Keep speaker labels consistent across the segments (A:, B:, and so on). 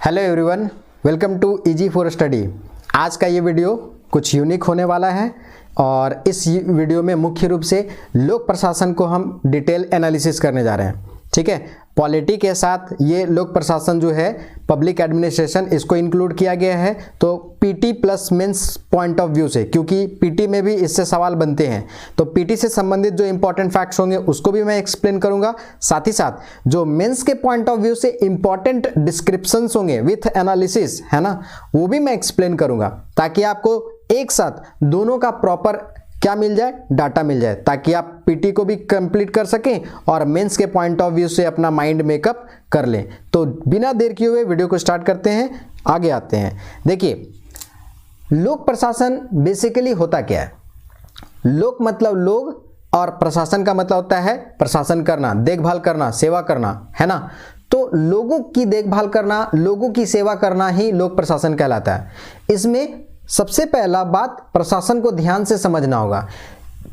A: Hello everyone, welcome to easy for study. आज का ये वीडियो कुछ यूनिक होने वाला है और इस वीडियो में मुख्य रूप से लोक प्रशासन को हम डिटेल एनालिसिस करने जा रहे हैं। ठीक है, पॉलिटी के साथ ये लोक प्रशासन जो है पब्लिक एडमिनिस्ट्रेशन इसको इंक्लूड किया गया है। तो PT plus mains point of view से, क्योंकि पीटी में भी इससे सवाल बनते हैं, तो पीटी से संबंधित जो इंपॉर्टेंट फैक्ट्स होंगे उसको भी मैं एक्सप्लेन करूंगा। साथ ही साथ जो मेंस के पॉइंट ऑफ व्यू से इंपॉर्टेंट डिस्क्रिप्शंस होंगे विथ एनालिसिस, है ना, वो भी मैं एक्सप्लेन करूंगा ताकि आपको एक साथ दोनों का प्रॉपर क्या मिल जाए, डाटा मिल जाए, ताकि आप पीटी को भी कंप्लीट कर सकें और मेंस के पॉइंट ऑफ व्यू से अपना माइंड मेकअप कर लें। तो बिना देर किए हुए वीडियो को स्टार्ट करते हैं, आगे आते हैं। देखिए, लोक प्रशासन बेसिकली होता क्या है? लोक मतलब लोग और प्रशासन का मतलब होता है प्रशासन करना, देखभाल करना, सेवा करना, है ना। तो लोगों की देखभाल करना, लोगों की सेवा करना ही लोक प्रशासन कहलाता है। इसमें सबसे पहला बात प्रशासन को ध्यान से समझना होगा,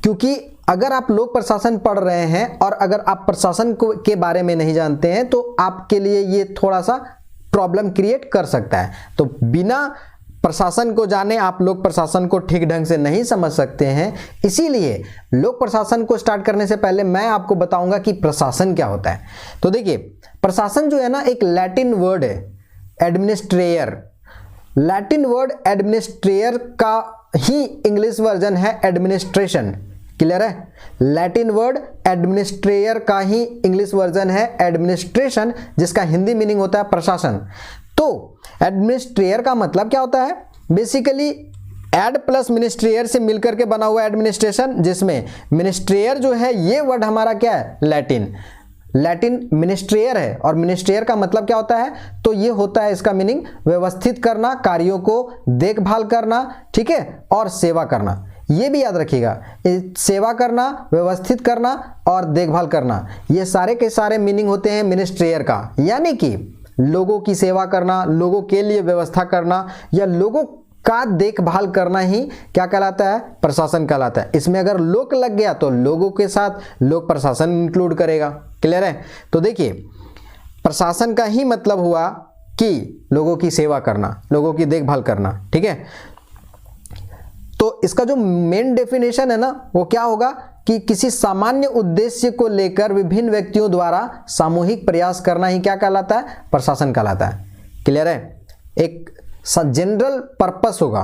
A: क्योंकि अगर आप लोक प्रशासन पढ़ रहे हैं और अगर आप प्रशासन के बारे में नहीं जानते हैं तो आपके लिए ये थोड़ा सा प्रॉब्लम क्रिएट कर सकता है। तो बिना प्रशासन को जाने आप लोक प्रशासन को ठीक ढंग से नहीं समझ सकते हैं। इसीलिए लोक प्रशासन को स्टार्ट करने से पहले मैं आपको बताऊंगा कि प्रशासन क्या होता है। तो देखिए, प्रशासन जो है ना, एक लैटिन वर्ड है, एडमिनिस्ट्रेयर। लैटिन वर्ड एडमिनिस्ट्रेयर का ही इंग्लिश वर्जन है एडमिनिस्ट्रेशन। क्लियर है? लैटिन वर्ड एडमिनिस्ट्रेयर का ही इंग्लिश वर्जन है एडमिनिस्ट्रेशन, जिसका हिंदी मीनिंग होता है प्रशासन। तो एडमिनिस्ट्रेयर का मतलब क्या होता है? बेसिकली एड प्लस मिनिस्ट्रेयर से मिलकर के बना हुआ एडमिनिस्ट्रेशन, जिसमें मिनिस्ट्रेयर जो है ये वर्ड हमारा क्या है? लैटिन मिनिस्ट्रेयर है। और मिनिस्ट्रेयर का मतलब क्या होता है? तो ये होता है, इसका मीनिंग व्यवस्थित करना, कार्यों को देखभाल करना, ठीक है, और सेवा करना। ये भी याद रखिएगा, सेवा करना, व्यवस्थित करना और देखभाल करना, ये सारे के सारे मीनिंग होते हैं मिनिस्ट्रेयर का। यानी कि लोगों की सेवा करना, लोगों के लिए व्यवस्था करना या लोगों का देखभाल करना ही क्या कहलाता है? प्रशासन कहलाता है। इसमें अगर लोक लग गया तो लोगों के साथ लोक प्रशासन इंक्लूड करेगा। क्लियर है? तो देखिए, प्रशासन का ही मतलब हुआ कि लोगों की सेवा करना, लोगों की देखभाल करना। ठीक है, तो इसका जो मेन डेफिनेशन है ना, वो क्या होगा कि किसी सामान्य उद्देश्य को लेकर विभिन्न व्यक्तियों द्वारा सामूहिक प्रयास करना ही क्या कहलाता है? प्रशासन कहलाता है। क्लियर है? एक जनरल पर्पस होगा।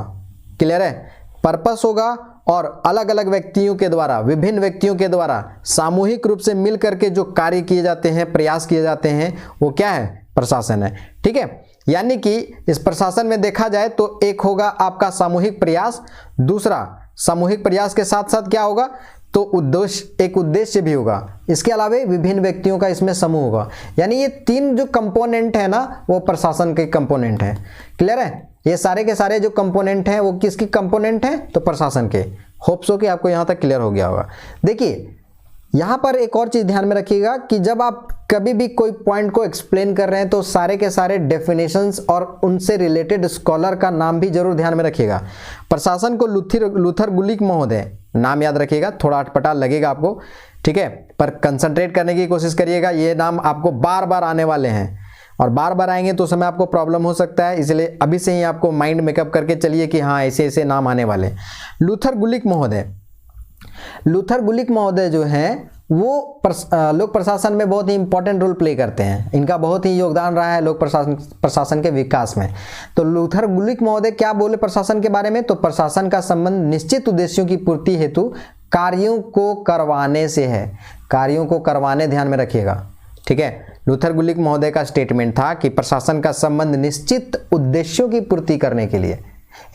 A: क्लियर है? पर्पस होगा और अलग अलग व्यक्तियों के द्वारा, विभिन्न व्यक्तियों के द्वारा सामूहिक रूप से मिल करके जो कार्य किए जाते हैं, प्रयास किए जाते हैं, वो क्या है? प्रशासन है। ठीक है, यानी कि इस प्रशासन में देखा जाए तो एक होगा आपका सामूहिक प्रयास, दूसरा सामूहिक प्रयास के साथ साथ क्या होगा? तो एक उद्देश्य भी होगा। इसके अलावा विभिन्न व्यक्तियों का इसमें समूह होगा। यानी ये तीन जो कंपोनेंट है ना, वो प्रशासन के कंपोनेंट है। क्लियर है? ये सारे के सारे जो कंपोनेंट हैं वो किसकी कंपोनेंट हैं? तो प्रशासन के। होप्स हो कि आपको यहाँ तक क्लियर हो गया होगा। देखिए, यहाँ पर एक और चीज़ ध्यान में रखिएगा कि जब आप कभी भी कोई पॉइंट को एक्सप्लेन कर रहे हैं तो सारे के सारे डेफिनेशंस और उनसे रिलेटेड स्कॉलर का नाम भी जरूर ध्यान में रखिएगा। प्रशासन को लूथर गुलिक महोदय नाम याद रखिएगा, थोड़ा अटपटा लगेगा आपको, ठीक है, पर कंसंट्रेट करने की कोशिश करिएगा। ये नाम आपको बार बार आने वाले हैं और बार बार आएंगे तो समय आपको प्रॉब्लम हो सकता है, इसलिए अभी से ही आपको माइंड मेकअप करके चलिए कि हाँ ऐसे ऐसे नाम आने वाले। लूथर गुलिक महोदय जो हैं वो लोक प्रशासन में बहुत ही इंपॉर्टेंट रोल प्ले करते हैं। इनका बहुत ही योगदान रहा है लोक प्रशासन के विकास में। तो लूथर गुलिक महोदय क्या बोले प्रशासन के बारे में? तो प्रशासन का संबंध निश्चित उद्देश्यों की पूर्ति हेतु कार्यों को करवाने से है। कार्यों को करवाने, ध्यान में रखिएगा। ठीक है, लूथर गुलिक महोदय का स्टेटमेंट था कि प्रशासन का संबंध निश्चित उद्देश्यों की पूर्ति करने के लिए,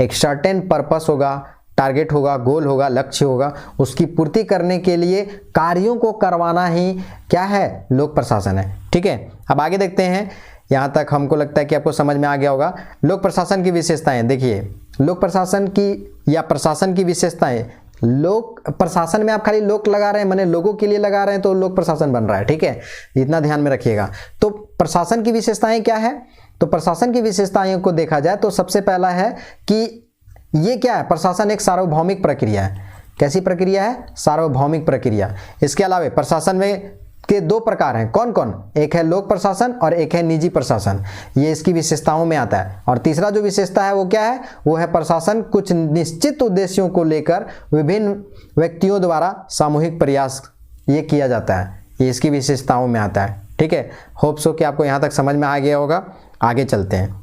A: एक सर्टेन पर्पस होगा, टारगेट होगा, गोल होगा, लक्ष्य होगा, उसकी पूर्ति करने के लिए कार्यों को करवाना ही क्या है? लोक प्रशासन है। ठीक है, अब आगे देखते हैं। यहाँ तक हमको लगता है कि आपको समझ में आ गया होगा। लोक प्रशासन की विशेषताएं देखिए, लोक प्रशासन की या प्रशासन की विशेषताएं। लोक प्रशासन में आप खाली लोक लगा रहे हैं, माने लोगों के लिए लगा रहे हैं तो लोक प्रशासन बन रहा है। ठीक है, इतना ध्यान में रखिएगा। तो प्रशासन की विशेषताएं क्या है? तो प्रशासन की विशेषताओं को देखा जाए तो सबसे पहला है कि ये क्या है? प्रशासन एक सार्वभौमिक प्रक्रिया है। कैसी प्रक्रिया है? सार्वभौमिक प्रक्रिया। इसके अलावा प्रशासन में के दो प्रकार हैं, कौन कौन? एक है लोक प्रशासन और एक है निजी प्रशासन, ये इसकी विशेषताओं में आता है। और तीसरा जो विशेषता है वो क्या है? वो है प्रशासन कुछ निश्चित उद्देश्यों को लेकर विभिन्न व्यक्तियों द्वारा सामूहिक प्रयास ये किया जाता है, ये इसकी विशेषताओं में आता है। ठीक है, होप सो कि आपको यहाँ तक समझ में आ गया होगा। आगे चलते हैं।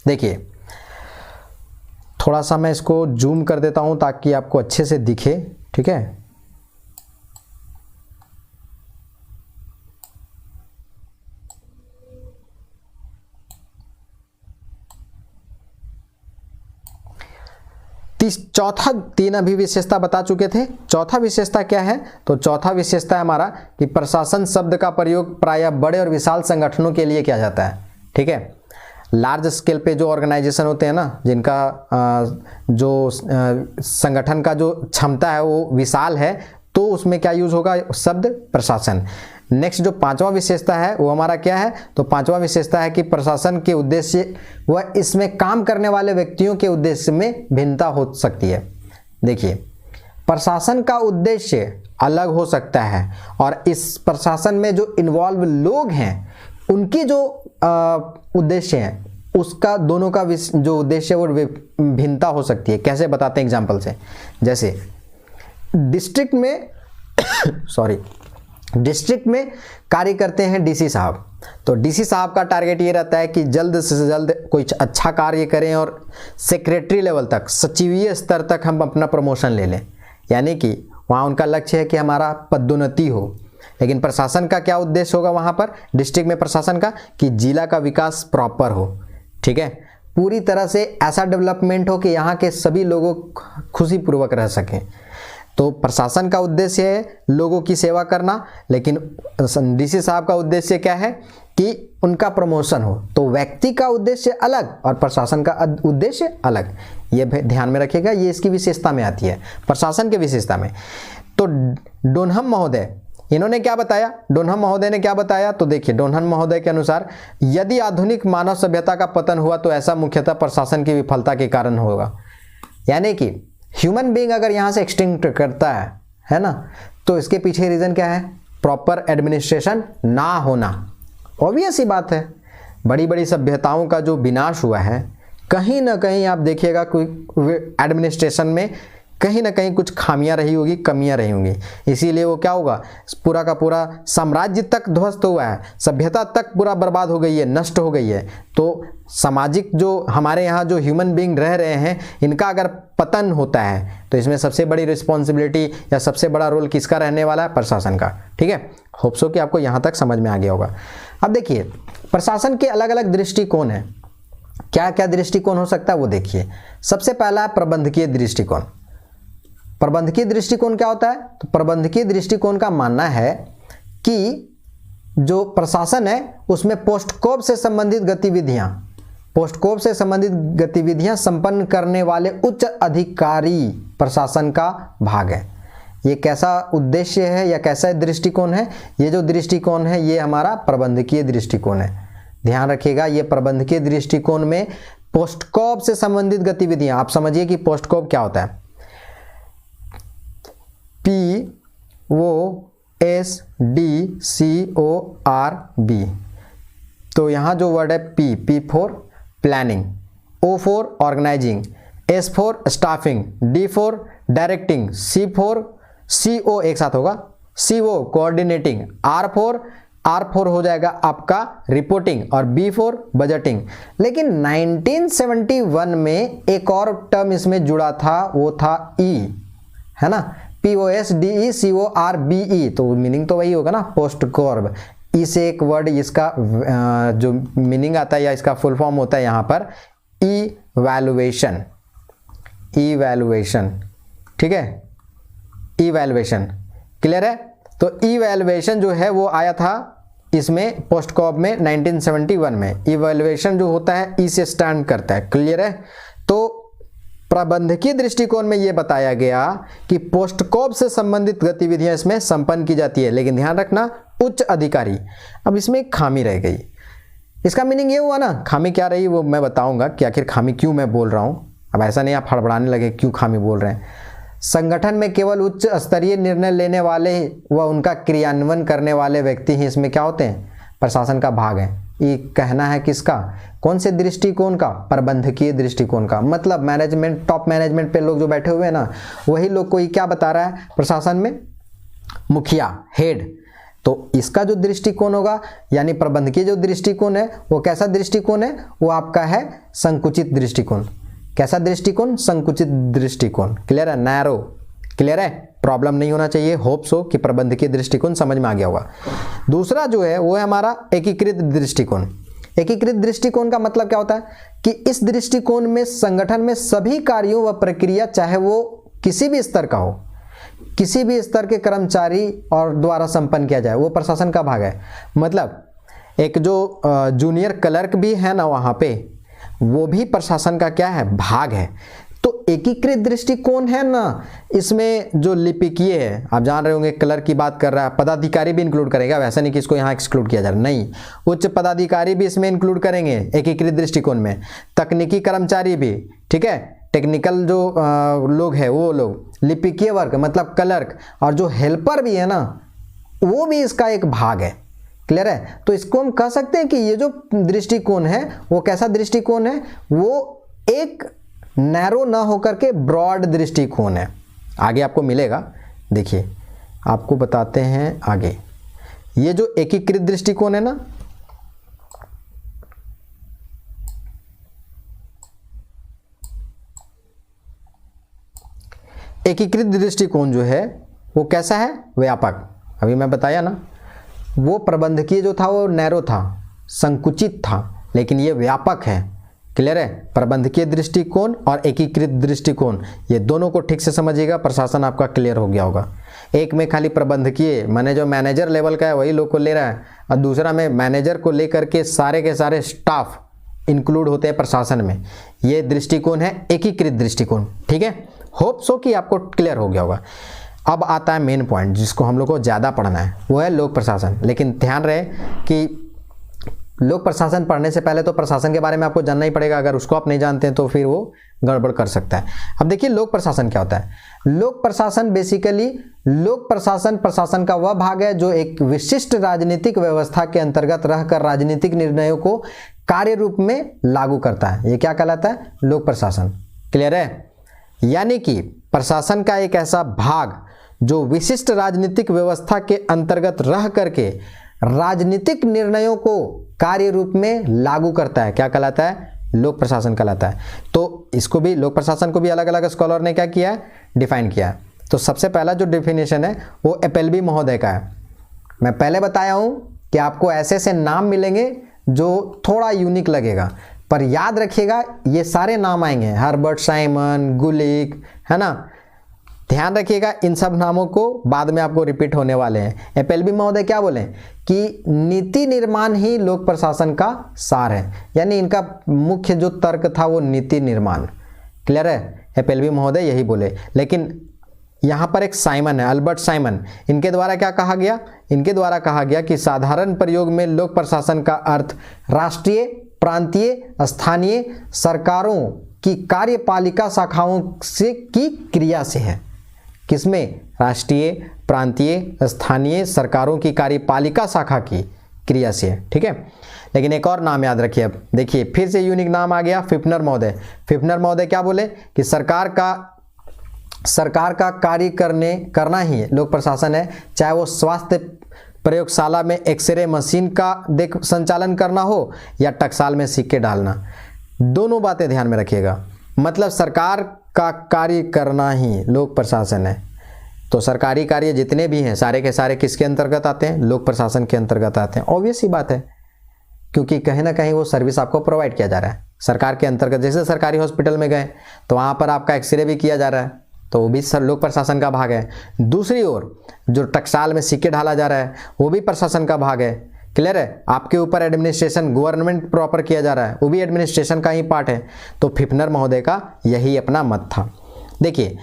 A: देखिए थोड़ा सा मैं इसको जूम कर देता हूँ ताकि आपको अच्छे से दिखे। ठीक है, चौथा, तीन अभी विशेषता बता चुके थे। चौथा विशेषता क्या है? तो चौथा विशेषता है हमारा कि प्रशासन शब्द का प्रयोग प्रायः बड़े और विशाल संगठनों के लिए किया जाता है। ठीक है, लार्ज स्केल पे जो ऑर्गेनाइजेशन होते हैं ना, जिनका जो संगठन का जो क्षमता है वो विशाल है, तो उसमें क्या यूज होगा? शब्द प्रशासन। नेक्स्ट जो पांचवा विशेषता है वो हमारा क्या है? तो पांचवा विशेषता है कि प्रशासन के उद्देश्य व इसमें काम करने वाले व्यक्तियों के उद्देश्य में भिन्नता हो सकती है। देखिए प्रशासन का उद्देश्य अलग हो सकता है और इस प्रशासन में जो इन्वॉल्व लोग हैं उनकी जो उद्देश्य है उसका दोनों का जो उद्देश्य वो भिन्नता हो सकती है। कैसे बताते हैं एग्जाम्पल से? जैसे डिस्ट्रिक्ट में डिस्ट्रिक्ट में कार्य करते हैं डीसी साहब, तो डीसी साहब का टारगेट ये रहता है कि जल्द से जल्द कोई अच्छा कार्य करें और सेक्रेटरी लेवल तक, सचिवीय स्तर तक हम अपना प्रमोशन ले लें, यानी कि वहाँ उनका लक्ष्य है कि हमारा पदोन्नति हो। लेकिन प्रशासन का क्या उद्देश्य होगा वहाँ पर, डिस्ट्रिक्ट में प्रशासन का, कि जिला का विकास प्रॉपर हो। ठीक है, पूरी तरह से ऐसा डेवलपमेंट हो कि यहाँ के सभी लोगों खुशीपूर्वक रह सकें। तो प्रशासन का उद्देश्य है लोगों की सेवा करना, लेकिन डीसी साहब का उद्देश्य क्या है कि उनका प्रमोशन हो। तो व्यक्ति का उद्देश्य अलग और प्रशासन का उद्देश्य अलग, ये ध्यान में रखिएगा। ये इसकी विशेषता में आती है, प्रशासन की विशेषता में। तो डोनहम महोदय इन्होंने क्या बताया? डोनहम महोदय ने क्या बताया? तो देखिए डोनहम महोदय के अनुसार यदि आधुनिक मानव सभ्यता का पतन हुआ तो ऐसा मुख्यतः प्रशासन की विफलता के कारण होगा। यानी कि ह्यूमन बीइंग अगर यहाँ से एक्सटिंक्ट करता है ना, तो इसके पीछे रीजन क्या है? प्रॉपर एडमिनिस्ट्रेशन ना होना। ऑब्वियस ही बात है, बड़ी बड़ी सभ्यताओं का जो विनाश हुआ है, कहीं ना कहीं आप देखिएगा कोई एडमिनिस्ट्रेशन में कहीं ना कहीं कुछ खामियां रही होगी, कमियां रही होंगी। इसीलिए वो क्या होगा, पूरा का पूरा साम्राज्य तक ध्वस्त हुआ है, सभ्यता तक पूरा बर्बाद हो गई है, नष्ट हो गई है। तो सामाजिक जो हमारे यहाँ जो ह्यूमन बीइंग रह रहे हैं, इनका अगर पतन होता है तो इसमें सबसे बड़ी रिस्पॉन्सिबिलिटी या सबसे बड़ा रोल किसका रहने वाला है? प्रशासन का। ठीक है, होप सो कि आपको यहाँ तक समझ में आ गया होगा। अब देखिए प्रशासन के अलग अलग दृष्टिकोण हैं। क्या क्या दृष्टिकोण हो सकता है वो देखिए। सबसे पहला है प्रबंधकीय दृष्टिकोण। प्रबंधकीय दृष्टिकोण क्या होता है? तो प्रबंधकीय दृष्टिकोण का मानना है कि जो प्रशासन है उसमें पोस्टकोप से संबंधित गतिविधियां संपन्न करने वाले उच्च अधिकारी प्रशासन का भाग है। ये कैसा उद्देश्य है या कैसा दृष्टिकोण है? ये जो दृष्टिकोण है ये हमारा प्रबंधकीय दृष्टिकोण है। ध्यान रखिएगा, ये प्रबंधकीय दृष्टिकोण में पोस्टकोप से संबंधित गतिविधियां, आप समझिए कि पोस्टकोप क्या होता है। POSTCORB, तो यहाँ जो वर्ड है P for planning, O for organising, S for staffing, D for directing, CO एक साथ होगा, CO कोऑर्डिनेटिंग, R फॉर हो जाएगा आपका रिपोर्टिंग और B फॉर बजटिंग। लेकिन 1971 में एक और टर्म इसमें जुड़ा था, वो था E, है ना, POSTECORBE, तो मीनिंग तो वही होगा ना, पोस्टकोर्ब। इसे एक वर्ड, इसका जो मीनिंग आता है या इसका फुल फॉर्म होता है यहाँ पर इवैल्यूएशन। ठीक है, इवैल्यूएशन क्लियर है। तो इवैल्यूएशन जो है वो आया था इसमें पोस्टकोप में 1971 में। इवैल्यूएशन जो होता है ई से स्टैंड करता है, क्लियर है। तो प्रबंधकीय दृष्टिकोण में यह बताया गया कि पोस्टकोप से संबंधित गतिविधियां इसमें संपन्न की जाती है, लेकिन ध्यान रखना उच्च अधिकारी। अब इसमें एक खामी रह गई। इसका मीनिंग ये हुआ ना, खामी क्या रही वो मैं बताऊंगा कि आखिर खामी क्यों मैं बोल रहा हूं। अब ऐसा नहीं आप हड़बड़ाने लगे क्यों खामी बोल रहे हैं। संगठन में केवल उच्च स्तरीय निर्णय लेने वाले व उनका क्रियान्वयन करने वाले व्यक्ति ही इसमें क्या होते हैं, प्रशासन का भाग है। ये कहना है किसका, कौन से दृष्टिकोण का, प्रबंधकीय दृष्टिकोण का। मतलब मैनेजमेंट, टॉप मैनेजमेंट पे लोग जो बैठे हुए हैं ना, वही लोग को ये क्या बता रहा है, प्रशासन में मुखिया, हेड। तो इसका जो दृष्टिकोण होगा यानी प्रबंधकीय जो दृष्टिकोण है वो कैसा दृष्टिकोण है, वो आपका है संकुचित दृष्टिकोण। कैसा दृष्टिकोण, संकुचित दृष्टिकोण। क्लियर है, नैरो। क्लियर है, प्रॉब्लम नहीं होना चाहिए। होप सो कि प्रबंधकीय दृष्टिकोण समझ में आ गया होगा। दूसरा जो है वो है हमारा एकीकृत दृष्टिकोण। एकीकृत दृष्टिकोण का मतलब क्या होता है कि इस दृष्टिकोण में संगठन में सभी कार्यों व प्रक्रिया, चाहे वो किसी भी स्तर का हो, किसी भी स्तर के कर्मचारी और द्वारा संपन्न किया जाए, वो प्रशासन का भाग है। मतलब एक जो जूनियर क्लर्क भी है ना वहाँ पे, वो भी प्रशासन का क्या है, भाग है। तो एकीकृत दृष्टिकोण है ना, इसमें जो लिपिकीय है, आप जान रहे होंगे क्लर्क की बात कर रहा है, पदाधिकारी भी इंक्लूड करेगा। वैसा नहीं कि इसको यहाँ एक्सक्लूड किया जा रहा, नहीं, उच्च पदाधिकारी भी इसमें इंक्लूड करेंगे एकीकृत दृष्टिकोण में, तकनीकी कर्मचारी भी, ठीक है, टेक्निकल जो लोग हैं वो लोग, लिपिकीय वर्ग मतलब क्लर्क, और जो हेल्पर भी है ना वो भी इसका एक भाग है। क्लियर है, तो इसको हम कह सकते हैं कि ये जो दृष्टिकोण है वो कैसा दृष्टिकोण है, वो एक नैरो ना होकर के ब्रॉड दृष्टिकोण है। आगे आपको मिलेगा, देखिए आपको बताते हैं आगे। ये जो एकीकृत दृष्टिकोण है ना, एकीकृत दृष्टिकोण जो है वो कैसा है, व्यापक। अभी मैं बताया ना, वो प्रबंधकीय जो था वो नैरो था, संकुचित था, लेकिन ये व्यापक है। क्लियर है, प्रबंधकीय दृष्टिकोण और एकीकृत दृष्टिकोण, ये दोनों को ठीक से समझिएगा, प्रशासन आपका क्लियर हो गया होगा। एक में खाली प्रबंधकीय माने जो मैनेजर लेवल का है वही लोग को ले रहा है, और दूसरा में मैनेजर को लेकर के सारे स्टाफ इंक्लूड होते हैं प्रशासन में। ये दृष्टिकोण है एकीकृत दृष्टिकोण। ठीक है, होप सो कि आपको क्लियर हो गया होगा। अब आता है मेन पॉइंट जिसको हम लोग को ज़्यादा पढ़ना है, वो है लोक प्रशासन। लेकिन ध्यान रहे कि लोक प्रशासन पढ़ने से पहले तो प्रशासन के बारे में आपको जानना ही पड़ेगा। अगर उसको आप नहीं जानते हैं तो फिर वो गड़बड़ कर सकता है। अब देखिए लोक प्रशासन क्या होता है। लोक प्रशासन बेसिकली, लोक प्रशासन प्रशासन का वह भाग है जो एक विशिष्ट राजनीतिक व्यवस्था के अंतर्गत रहकर राजनीतिक निर्णयों को कार्य रूप में लागू करता है। ये क्या कहलाता है, लोक प्रशासन। क्लियर है, यानी कि प्रशासन का एक ऐसा भाग जो विशिष्ट राजनीतिक व्यवस्था के अंतर्गत रह करके राजनीतिक निर्णयों को कार्य रूप में लागू करता है, क्या कहलाता है, लोक प्रशासन कहलाता है। तो इसको भी, लोक प्रशासन को भी अलग अलग स्कॉलर ने क्या किया है, डिफाइन किया है। तो सबसे पहला जो डिफिनेशन है वो एपेल्बी महोदय का है। मैं पहले बताया हूं कि आपको ऐसे ऐसे नाम मिलेंगे जो थोड़ा यूनिक लगेगा, पर याद रखिएगा ये सारे नाम आएंगे, हर्बर्ट साइमन, गुलिक, है ना। ध्यान रखिएगा, इन सब नामों को बाद में आपको रिपीट होने वाले हैं। एपेल्बी महोदय क्या बोले कि नीति निर्माण ही लोक प्रशासन का सार है, यानी इनका मुख्य जो तर्क था वो नीति निर्माण। क्लियर है, एपेल्बी महोदय यही बोले। लेकिन यहाँ पर एक साइमन है, अल्बर्ट साइमन, इनके द्वारा क्या कहा गया, इनके द्वारा कहा गया कि साधारण प्रयोग में लोक प्रशासन का अर्थ राष्ट्रीय, प्रांतीय, स्थानीय सरकारों की कार्यपालिका शाखाओं से की क्रिया से है। किसमें, राष्ट्रीय, प्रांतीय, स्थानीय सरकारों की कार्यपालिका शाखा की क्रिया से है। ठीक है, लेकिन एक और नाम याद रखिए। अब देखिए फिर से यूनिक नाम आ गया, फिफ्नर महोदय। फिफ्नर महोदय क्या बोले कि सरकार का कार्य करना ही लोक प्रशासन है, चाहे वो स्वास्थ्य प्रयोगशाला में एक्सरे मशीन का संचालन करना हो या टकसाल में सिक्के डालना। दोनों बातें ध्यान में रखिएगा। मतलब सरकार का कार्य करना ही लोक प्रशासन है। तो सरकारी कार्य जितने भी हैं सारे के सारे किसके अंतर्गत आते हैं, लोक प्रशासन के अंतर्गत आते हैं। ऑब्वियस सी बात है, क्योंकि कहीं ना कहीं वो सर्विस आपको प्रोवाइड किया जा रहा है सरकार के अंतर्गत। जैसे सरकारी हॉस्पिटल में गए तो वहाँ पर आपका एक्सरे भी किया जा रहा है, तो वो भी लोक प्रशासन का भाग है। दूसरी ओर जो टकसाल में सिक्के ढाला जा रहा है वो भी प्रशासन का भाग है। क्लियर है, आपके ऊपर एडमिनिस्ट्रेशन, गवर्नमेंट प्रॉपर किया जा रहा है, वो भी एडमिनिस्ट्रेशन का ही पार्ट है। तो फिफ्नर महोदय का यही अपना मत था। देखिए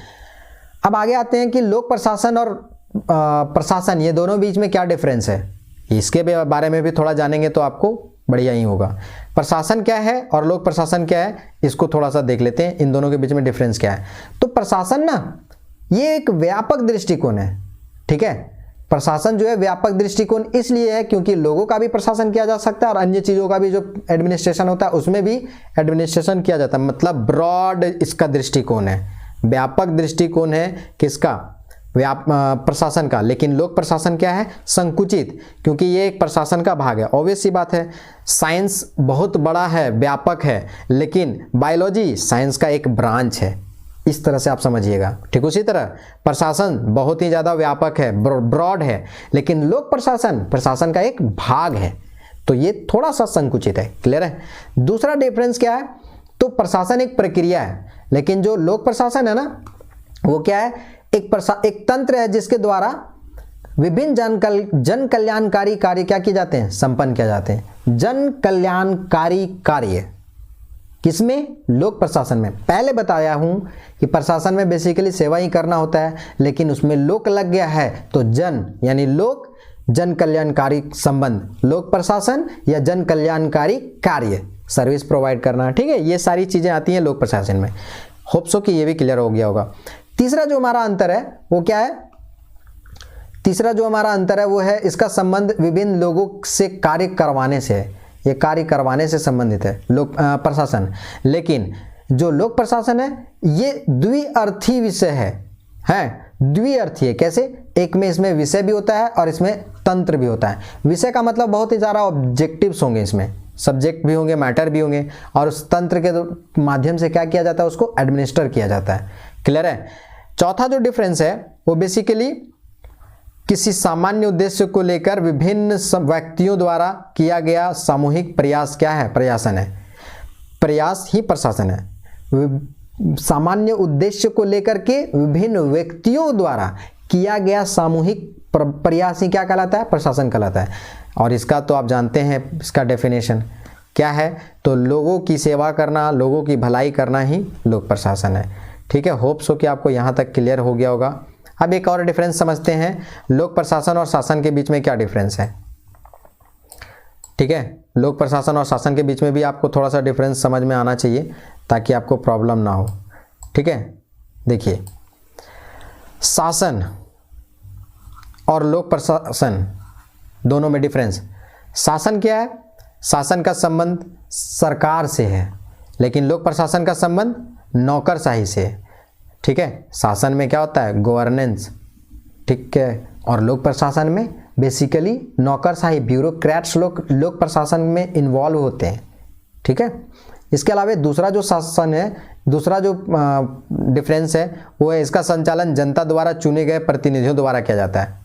A: अब आगे आते हैं कि लोक प्रशासन और प्रशासन, ये दोनों बीच में क्या डिफरेंस है, इसके बारे में भी थोड़ा जानेंगे तो आपको बढ़िया ही होगा। प्रशासन क्या है और लोक प्रशासन क्या है, इसको थोड़ा सा देख लेते हैं, इन दोनों के बीच में डिफरेंस क्या है। तो प्रशासन ना ये एक व्यापक दृष्टिकोण है। ठीक है, प्रशासन जो है व्यापक दृष्टिकोण इसलिए है क्योंकि लोगों का भी प्रशासन किया जा सकता है और अन्य चीज़ों का भी जो एडमिनिस्ट्रेशन होता है उसमें भी एडमिनिस्ट्रेशन किया जाता है। मतलब ब्रॉड इसका दृष्टिकोण है, व्यापक दृष्टिकोण है किसका, प्रशासन का। लेकिन लोक प्रशासन क्या है, संकुचित, क्योंकि ये एक प्रशासन का भाग है। ऑब्वियस सी बात है, साइंस बहुत बड़ा है, व्यापक है, लेकिन बायोलॉजी साइंस का एक ब्रांच है, इस तरह से आप समझिएगा। ठीक उसी तरह प्रशासन बहुत ही ज़्यादा व्यापक है, ब्रॉड है, लेकिन लोक प्रशासन प्रशासन का एक भाग है, तो ये थोड़ा सा संकुचित है। क्लियर है। दूसरा डिफरेंस क्या है, तो प्रशासन एक प्रक्रिया है, लेकिन जो लोक प्रशासन है ना वो क्या है, एक तंत्र है जिसके द्वारा विभिन्न जन कल्याणकारी कार्य क्या किए जाते हैं, संपन्न किए जाते हैं। जन कल्याणकारी कार्य किसमें, लोक प्रशासन में। पहले बताया हूं कि प्रशासन में बेसिकली सेवा ही करना होता है, लेकिन उसमें लोक लग गया है तो जन यानी लोक, जन कल्याणकारी संबंध, लोक प्रशासन या जन कल्याणकारी कार्य, सर्विस प्रोवाइड करना। ठीक है, ये सारी चीजें आती हैं लोक प्रशासन में। होप सो कि ये भी क्लियर हो गया होगा। तीसरा जो हमारा अंतर है वो क्या है, तीसरा जो हमारा अंतर है वो है इसका संबंध विभिन्न लोगों से कार्य करवाने से है। ये कार्य करवाने से संबंधित है लोक प्रशासन। लेकिन जो लोक प्रशासन है ये द्विअर्थी विषय है द्विअर्थी है। कैसे, एक में इसमें विषय भी होता है और इसमें तंत्र भी होता है। विषय का मतलब बहुत ही ज़्यादा ऑब्जेक्टिव्स होंगे, इसमें सब्जेक्ट भी होंगे, मैटर भी होंगे, और उस तंत्र के माध्यम से क्या किया जाता है, उसको एडमिनिस्टर किया जाता है। क्लियर है। चौथा जो डिफरेंस है वो बेसिकली किसी सामान्य उद्देश्य को लेकर विभिन्न व्यक्तियों द्वारा किया गया सामूहिक प्रयास क्या है, प्रयासन है। प्रयास ही प्रशासन है। सामान्य उद्देश्य को लेकर के विभिन्न व्यक्तियों द्वारा किया गया सामूहिक प्रयास ही क्या कहलाता है, प्रशासन कहलाता है। और इसका तो आप जानते हैं, इसका डेफिनेशन क्या है, तो लोगों की सेवा करना, लोगों की भलाई करना ही लोक प्रशासन है। ठीक है, होप सो कि आपको यहाँ तक क्लियर हो गया होगा। अब एक और डिफरेंस समझते हैं, लोक प्रशासन और शासन के बीच में क्या डिफरेंस है। ठीक है, लोक प्रशासन और शासन के बीच में भी आपको थोड़ा सा डिफरेंस समझ में आना चाहिए ताकि आपको प्रॉब्लम ना हो। ठीक है, देखिए शासन और लोक प्रशासन दोनों में डिफरेंस। शासन क्या है, शासन का संबंध सरकार से है, लेकिन लोक प्रशासन का संबंध नौकरशाही से है। ठीक है, शासन में क्या होता है, गवर्नेंस। ठीक है, और लोक प्रशासन में बेसिकली नौकरशाही, ब्यूरोक्रेट्स लोक प्रशासन में इन्वॉल्व होते हैं। ठीक है, इसके अलावा दूसरा जो शासन है, दूसरा जो डिफरेंस है वो है इसका संचालन जनता द्वारा चुने गए प्रतिनिधियों द्वारा किया जाता है।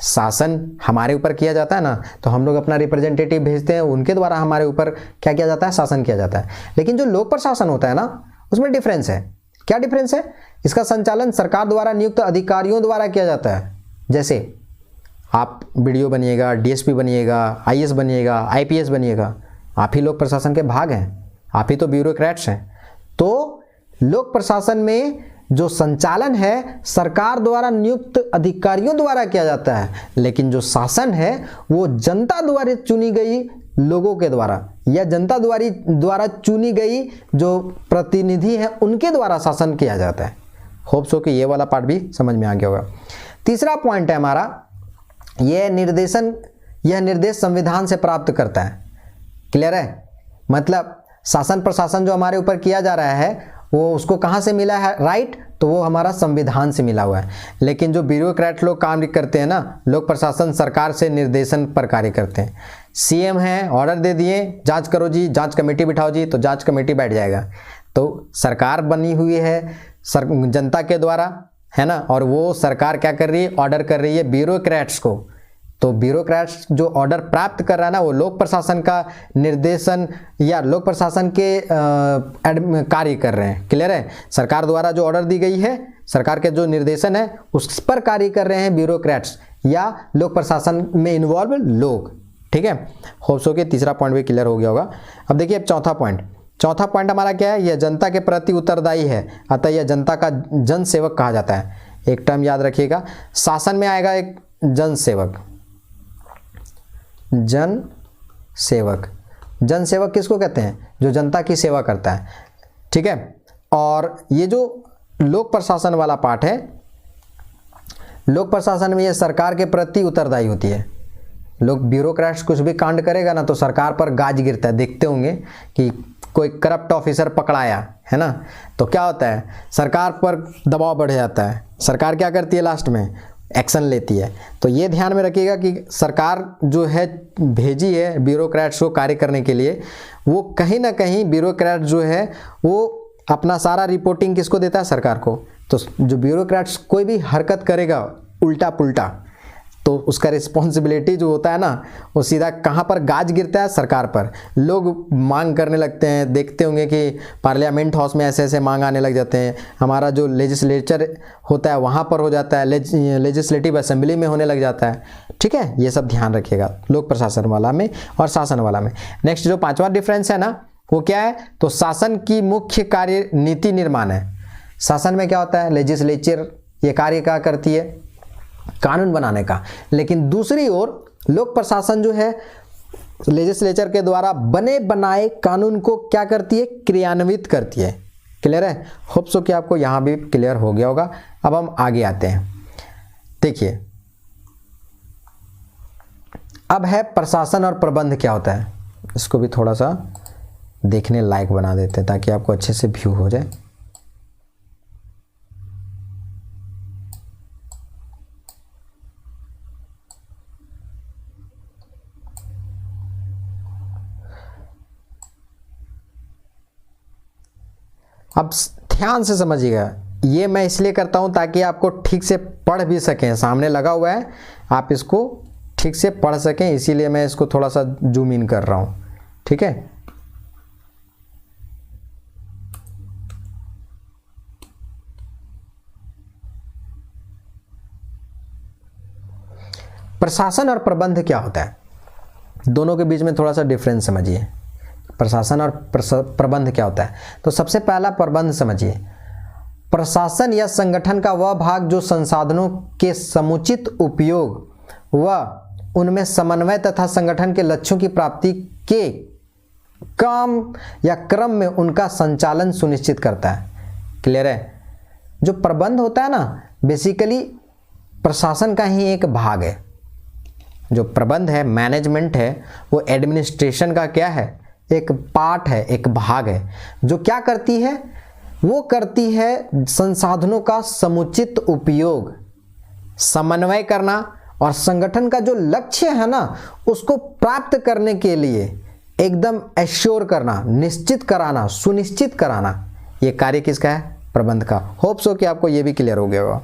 A: शासन हमारे ऊपर किया जाता है ना, तो हम लोग अपना रिप्रेजेंटेटिव भेजते हैं, उनके द्वारा हमारे ऊपर क्या किया जाता है, शासन किया जाता है। लेकिन जो लोक प्रशासन होता है ना, उसमें डिफरेंस है। क्या डिफरेंस है, इसका संचालन सरकार द्वारा नियुक्त अधिकारियों द्वारा किया जाता है। जैसे आप बीडीओ बनिएगा, डीएसपी बनिएगा, आईएएस बनिएगा, आईपीएस बनिएगा, आप ही लोक प्रशासन के भाग हैं, आप ही तो ब्यूरोक्रेट्स हैं। तो लोक प्रशासन में जो संचालन है सरकार द्वारा नियुक्त अधिकारियों द्वारा किया जाता है, लेकिन जो शासन है वो जनता द्वारा चुनी गई लोगों के द्वारा या जनता द्वारा चुनी गई जो प्रतिनिधि हैं उनके द्वारा शासन किया जाता है। होप सो कि ये वाला पार्ट भी समझ में आ गया होगा। तीसरा पॉइंट है हमारा, यह निर्देश संविधान से प्राप्त करता है। क्लियर है, मतलब शासन प्रशासन जो हमारे ऊपर किया जा रहा है वो उसको कहाँ से मिला है, राइट, तो वो हमारा संविधान से मिला हुआ है। लेकिन जो ब्यूरोक्रेट लोग काम करते हैं ना, लोक प्रशासन सरकार से निर्देशन पर कार्य करते हैं। सीएम है, ऑर्डर दे दिए, जांच करो जी, जांच कमेटी बिठाओ जी, तो जांच कमेटी बैठ जाएगा। तो सरकार बनी हुई है जनता के द्वारा, है ना, और वो सरकार क्या कर रही है, ऑर्डर कर रही है ब्यूरोक्रेट्स को। तो ब्यूरोक्रेट्स जो ऑर्डर प्राप्त कर रहा है ना, वो लोक प्रशासन का निर्देशन या लोक प्रशासन के कार्य कर रहे हैं। क्लियर है, सरकार द्वारा जो ऑर्डर दी गई है, सरकार के जो निर्देशन है उस पर कार्य कर रहे हैं ब्यूरोक्रेट्स या लोक प्रशासन में इन्वॉल्व लोग। ठीक है, होप सो कि तीसरा पॉइंट भी क्लियर हो गया होगा। अब देखिए अब चौथा पॉइंट हमारा क्या है, यह जनता के प्रति उत्तरदायी है, अतः यह जनता का जन सेवक कहा जाता है। एक टर्म याद रखिएगा, शासन में आएगा एक जन सेवक। जन सेवक किसको कहते हैं, जो जनता की सेवा करता है। ठीक है, और ये जो लोक प्रशासन वाला पार्ट है लोक प्रशासन में ये सरकार के प्रति उत्तरदायी होती है। लोग ब्यूरोक्रेट्स कुछ भी कांड करेगा ना तो सरकार पर गाज गिरता है। देखते होंगे कि कोई करप्ट ऑफिसर पकड़ाया है ना, तो क्या होता है, सरकार पर दबाव बढ़ जाता है। सरकार क्या करती है, लास्ट में एक्शन लेती है। तो ये ध्यान में रखिएगा कि सरकार जो है भेजी है ब्यूरोक्रेट्स को कार्य करने के लिए, वो कहीं ना कहीं ब्यूरोक्रेट जो है वो अपना सारा रिपोर्टिंग किसको देता है, सरकार को। तो जो ब्यूरोक्रेट्स कोई भी हरकत करेगा उल्टा पुल्टा, तो उसका रिस्पॉन्सिबिलिटी जो होता है ना, वो सीधा कहाँ पर गाज गिरता है, सरकार पर। लोग मांग करने लगते हैं। देखते होंगे कि पार्लियामेंट हाउस में ऐसे ऐसे मांग आने लग जाते हैं। हमारा जो लेजिस्लेचर होता है वहाँ पर हो जाता है, लेजिस्लेटिव असेंबली में होने लग जाता है। ठीक है, ये सब ध्यान रखिएगा लोक प्रशासन वाला में और शासन वाला में। नेक्स्ट जो 5वां डिफरेंस है ना, वो क्या है, तो शासन की मुख्य कार्य नीति निर्माण है। शासन में क्या होता है, लेजिस्लेचर ये कार्य क्या करती है, कानून बनाने का। लेकिन दूसरी ओर लोक प्रशासन जो है लेजिस्लेचर के द्वारा बने बनाए कानून को क्या करती है, क्रियान्वित करती है। क्लियर है, होप सो कि आपको यहां भी क्लियर हो गया होगा। अब हम आगे आते हैं। देखिए अब है प्रशासन और प्रबंध क्या होता है। इसको भी थोड़ा सा देखने लायक बना देते हैं ताकि आपको अच्छे से व्यू हो जाए। अब ध्यान से समझिएगा, ये मैं इसलिए करता हूं ताकि आपको ठीक से पढ़ भी सकें। सामने लगा हुआ है, आप इसको ठीक से पढ़ सकें, इसीलिए मैं इसको थोड़ा सा जूम इन कर रहा हूं। ठीक है, प्रशासन और प्रबंध क्या होता है, दोनों के बीच में थोड़ा सा डिफरेंस समझिए। प्रशासन और प्रबंध क्या होता है, तो सबसे पहला प्रबंध समझिए। प्रशासन या संगठन का वह भाग जो संसाधनों के समुचित उपयोग व उनमें समन्वय तथा संगठन के लक्ष्यों की प्राप्ति के काम या क्रम में उनका संचालन सुनिश्चित करता है। क्लियर है, जो प्रबंध होता है ना, बेसिकली प्रशासन का ही एक भाग है। जो प्रबंध है, मैनेजमेंट है, वो एडमिनिस्ट्रेशन का क्या है, एक पार्ट है, एक भाग है। जो क्या करती है, वो करती है संसाधनों का समुचित उपयोग, समन्वय करना और संगठन का जो लक्ष्य है ना उसको प्राप्त करने के लिए एकदम एश्योर करना, निश्चित कराना, सुनिश्चित कराना। ये कार्य किसका है, प्रबंध का। होप सो कि आपको ये भी क्लियर हो गया होगा।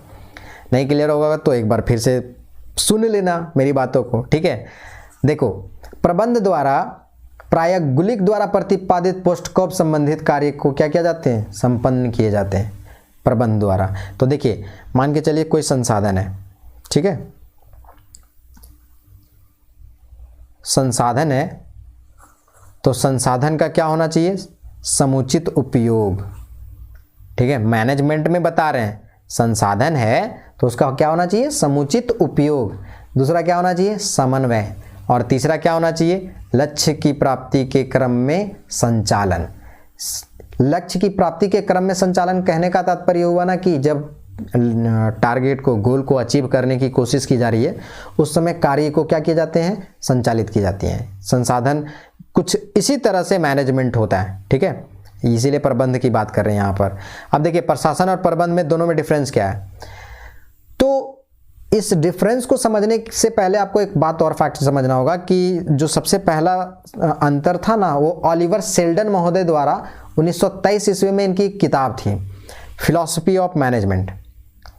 A: नहीं क्लियर होगा तो एक बार फिर से सुन लेना मेरी बातों को। ठीक है, देखो प्रबंध द्वारा प्रायः गुलिक द्वारा प्रतिपादित पोस्टकॉप संबंधित कार्य को क्या किया जाते हैं, संपन्न किए जाते हैं प्रबंध द्वारा। तो देखिए मान के चलिए कोई संसाधन है, ठीक है, संसाधन है, तो संसाधन का क्या होना चाहिए, समुचित उपयोग। ठीक है, मैनेजमेंट में बता रहे हैं संसाधन है तो उसका क्या होना चाहिए, समुचित उपयोग। दूसरा क्या होना चाहिए, समन्वय। और तीसरा क्या होना चाहिए, लक्ष्य की प्राप्ति के क्रम में संचालन। लक्ष्य की प्राप्ति के क्रम में संचालन कहने का तात्पर्य हुआ ना कि जब टारगेट को, गोल को अचीव करने की कोशिश की जा रही है उस समय कार्य को क्या किए जाते हैं, संचालित की जाती हैं। संसाधन कुछ इसी तरह से मैनेजमेंट होता है। ठीक है, इसीलिए प्रबंध की बात कर रहे हैं यहाँ पर। अब देखिए प्रशासन और प्रबंध में दोनों में डिफरेंस क्या है। तो इस डिफरेंस को समझने से पहले आपको एक बात और फैक्ट समझना होगा कि जो सबसे पहला अंतर था ना, वो ऑलिवर सेल्डन महोदय द्वारा 1923 ईस्वी में इनकी किताब थी, फिलॉसफी ऑफ मैनेजमेंट।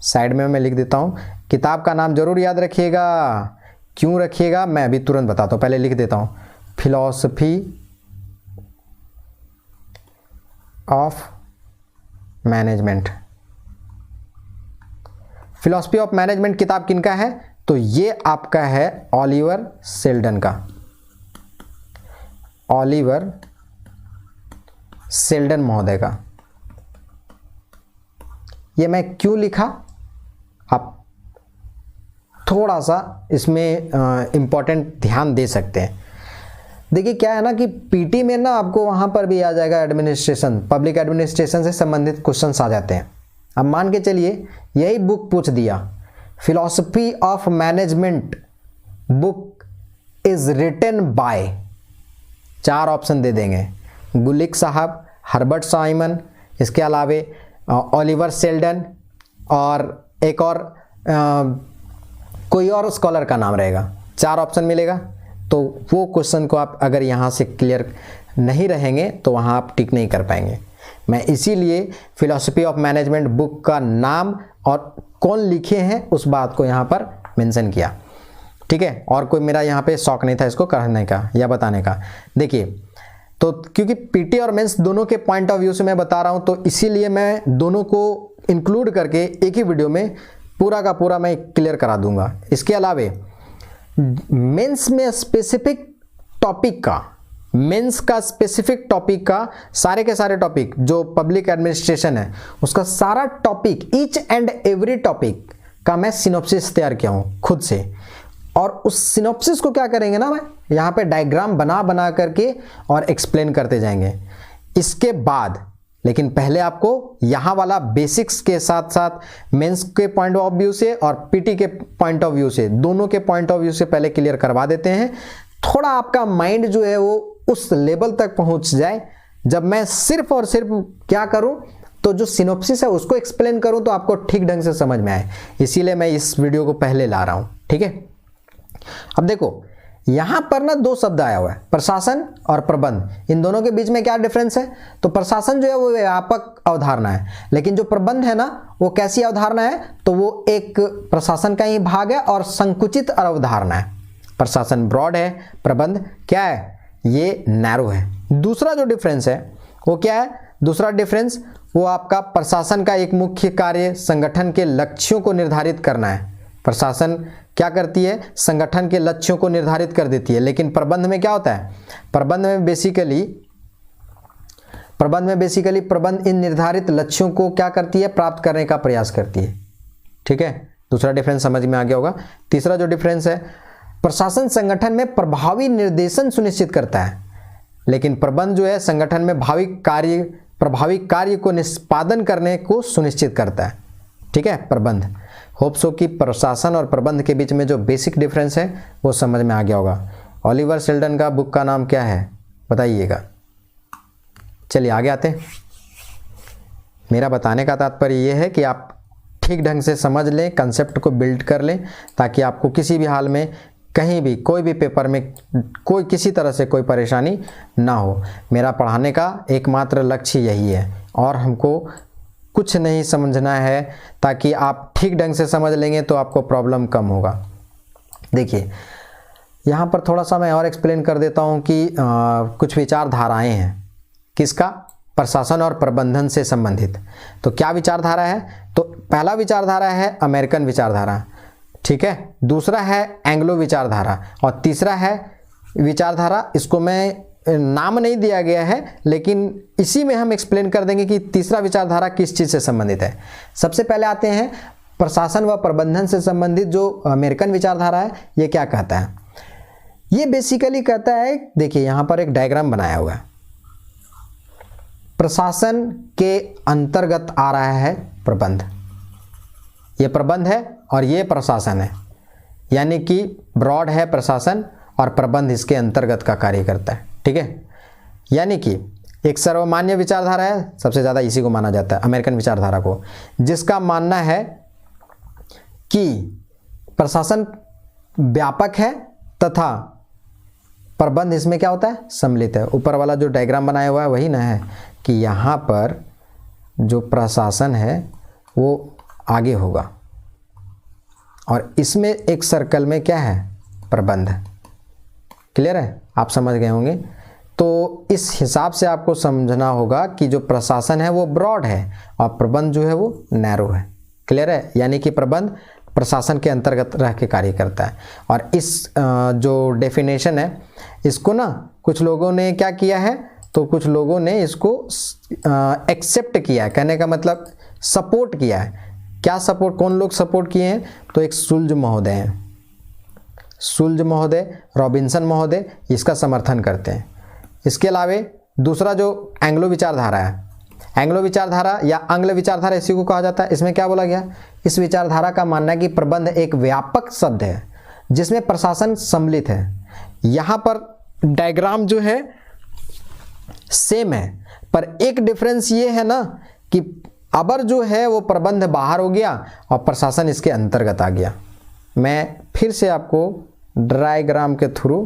A: साइड में मैं लिख देता हूँ, किताब का नाम जरूर याद रखिएगा। क्यों रखिएगा मैं अभी तुरंत बताता हूँ, पहले लिख देता हूँ, philosophy of management. Philosophy of management किताब किनका है, तो ये आपका है ऑलिवर सेल्डन का, ऑलिवर सेल्डन महोदय का। ये मैं क्यों लिखा, आप थोड़ा सा इसमें इंपॉर्टेंट ध्यान दे सकते हैं। देखिए क्या है ना कि पीटी में ना आपको वहां पर भी आ जाएगा एडमिनिस्ट्रेशन, पब्लिक एडमिनिस्ट्रेशन से संबंधित क्वेश्चंस आ जाते हैं। अब मान के चलिए यही बुक पूछ दिया philosophy of management book is written by, 4 option दे देंगे, गुलिक साहब, हर्बर्ट साइमन, इसके अलावे ओलिवर सेल्डन और एक और कोई और स्कॉलर का नाम रहेगा। 4 ऑप्शन मिलेगा। तो वो क्वेश्चन को आप अगर यहाँ से क्लियर नहीं रहेंगे तो वहाँ आप टिक नहीं कर पाएंगे। मैं इसीलिए फिलॉसफी ऑफ मैनेजमेंट बुक का नाम और कौन लिखे हैं उस बात को यहाँ पर मेंशन किया, ठीक है। और कोई मेरा यहाँ पे शौक नहीं था इसको कहने का या बताने का। देखिए, तो क्योंकि पीटी और मेंस दोनों के पॉइंट ऑफ व्यू से मैं बता रहा हूँ, तो इसीलिए मैं दोनों को इंक्लूड करके एक ही वीडियो में पूरा का पूरा मैं क्लियर करा दूंगा। इसके अलावे मेंस में स्पेसिफिक टॉपिक का, मेंस का स्पेसिफिक टॉपिक का सारे के सारे टॉपिक जो पब्लिक एडमिनिस्ट्रेशन है उसका सारा topic, each and every topic का मैं सिनॉप्सिस तैयार किया हूँ खुद से। और उस सिनॉप्सिस को क्या करेंगे ना, मैं यहाँ पे डायग्राम बना बना करके और एक्सप्लेन करते जाएंगे। इसके बाद लेकिन पहले आपको यहाँ वाला बेसिक्स के साथ साथ मेंस के पॉइंट ऑफ व्यू से और पीटी के पॉइंट ऑफ व्यू से, दोनों के पॉइंट ऑफ व्यू से पहले क्लियर करवा देते हैं। थोड़ा आपका माइंड जो है वो उस लेवल तक पहुँच जाए जब मैं सिर्फ और सिर्फ क्या करूँ, तो जो सिनॉप्सिस है उसको एक्सप्लेन करूँ तो आपको ठीक ढंग से समझ में आए। इसीलिए मैं इस वीडियो को पहले ला रहा हूँ, ठीक है। अब देखो यहां पर ना 2 शब्द आया हुआ है, प्रशासन और प्रबंध। इन दोनों के बीच में क्या डिफरेंस है? तो प्रशासन जो है वो व्यापक अवधारणा है, लेकिन जो प्रबंध है ना वो कैसी अवधारणा है? तो वो एक प्रशासन का ही भाग है और संकुचित अवधारणा है। प्रशासन ब्रॉड है, प्रबंध क्या है? ये नैरो है। दूसरा जो डिफरेंस है वो क्या है? दूसरा डिफरेंस वो आपका प्रशासन का एक मुख्य कार्य संगठन के लक्ष्यों को निर्धारित करना है। प्रशासन क्या करती है? संगठन के लक्ष्यों को निर्धारित कर देती है। लेकिन प्रबंध में क्या होता है? प्रबंध में बेसिकली प्रबंध इन निर्धारित लक्ष्यों को क्या करती है? प्राप्त करने का प्रयास करती है, ठीक है। दूसरा डिफरेंस समझ में आ गया होगा। तीसरा जो डिफरेंस है, प्रशासन संगठन में प्रभावी निर्देशन सुनिश्चित करता है, लेकिन प्रबंध जो है संगठन में प्रभावी कार्य को निष्पादन करने को सुनिश्चित करता है, ठीक है। प्रबंध, होप सो कि प्रशासन और प्रबंध के बीच में जो बेसिक डिफरेंस है वो समझ में आ गया होगा। ओलिवर सेल्डन का बुक का नाम क्या है बताइएगा। चलिए आगे आते हैं। मेरा बताने का तात्पर्य ये है कि आप ठीक ढंग से समझ लें, कंसेप्ट को बिल्ड कर लें, ताकि आपको किसी भी हाल में कहीं भी कोई भी पेपर में कोई किसी तरह से कोई परेशानी ना हो। मेरा पढ़ाने का एकमात्र लक्ष्य यही है और हमको कुछ नहीं समझना है, ताकि आप ठीक ढंग से समझ लेंगे तो आपको प्रॉब्लम कम होगा। देखिए यहाँ पर थोड़ा सा मैं और एक्सप्लेन कर देता हूँ कि कुछ विचारधाराएं हैं। किसका? प्रशासन और प्रबंधन से संबंधित। तो क्या विचारधारा है? तो पहला विचारधारा है अमेरिकन विचारधारा, ठीक है। दूसरा है एंग्लो विचारधारा और तीसरा है विचारधारा, इसको मैं नाम नहीं दिया गया है लेकिन इसी में हम एक्सप्लेन कर देंगे कि तीसरा विचारधारा किस चीज़ से संबंधित है। सबसे पहले आते हैं प्रशासन व प्रबंधन से संबंधित जो अमेरिकन विचारधारा है। ये क्या कहता है? ये बेसिकली कहता है, देखिए यहाँ पर एक डायग्राम बनाया हुआ है। प्रशासन के अंतर्गत आ रहा है प्रबंध, ये प्रबंध है और ये प्रशासन है, यानी कि ब्रॉड है प्रशासन और प्रबंध इसके अंतर्गत का कार्य करता है, ठीक है। यानी कि एक सर्वमान्य विचारधारा है, सबसे ज़्यादा इसी को माना जाता है अमेरिकन विचारधारा को, जिसका मानना है कि प्रशासन व्यापक है तथा प्रबंध इसमें क्या होता है? सम्मिलित है। ऊपर वाला जो डायग्राम बनाया हुआ है वही ना है कि यहाँ पर जो प्रशासन है वो आगे होगा और इसमें एक सर्कल में क्या है? प्रबंध। क्लियर है? आप समझ गए होंगे। तो इस हिसाब से आपको समझना होगा कि जो प्रशासन है वो ब्रॉड है और प्रबंध जो है वो नैरो है। क्लियर है? यानी कि प्रबंध प्रशासन के अंतर्गत रह के कार्य करता है। और इस जो डेफिनेशन है इसको ना कुछ लोगों ने क्या किया है, तो कुछ लोगों ने इसको एक्सेप्ट किया है, कहने का मतलब सपोर्ट किया है। क्या सपोर्ट, कौन लोग सपोर्ट किए हैं? तो एक सुल्ज महोदय हैं, सुल्ज महोदय, रॉबिन्सन महोदय इसका समर्थन करते हैं। इसके अलावे दूसरा जो एंग्लो विचारधारा है, एंग्लो विचारधारा या आंग्ल विचारधारा इसी को कहा जाता है। इसमें क्या बोला गया, इस विचारधारा का मानना है कि प्रबंध एक व्यापक शब्द है जिसमें प्रशासन सम्मिलित है। यहाँ पर डायग्राम जो है सेम है, पर एक डिफरेंस ये है ना कि अबर जो है वो प्रबंध बाहर हो गया और प्रशासन इसके अंतर्गत आ गया। मैं फिर से आपको डायग्राम के थ्रू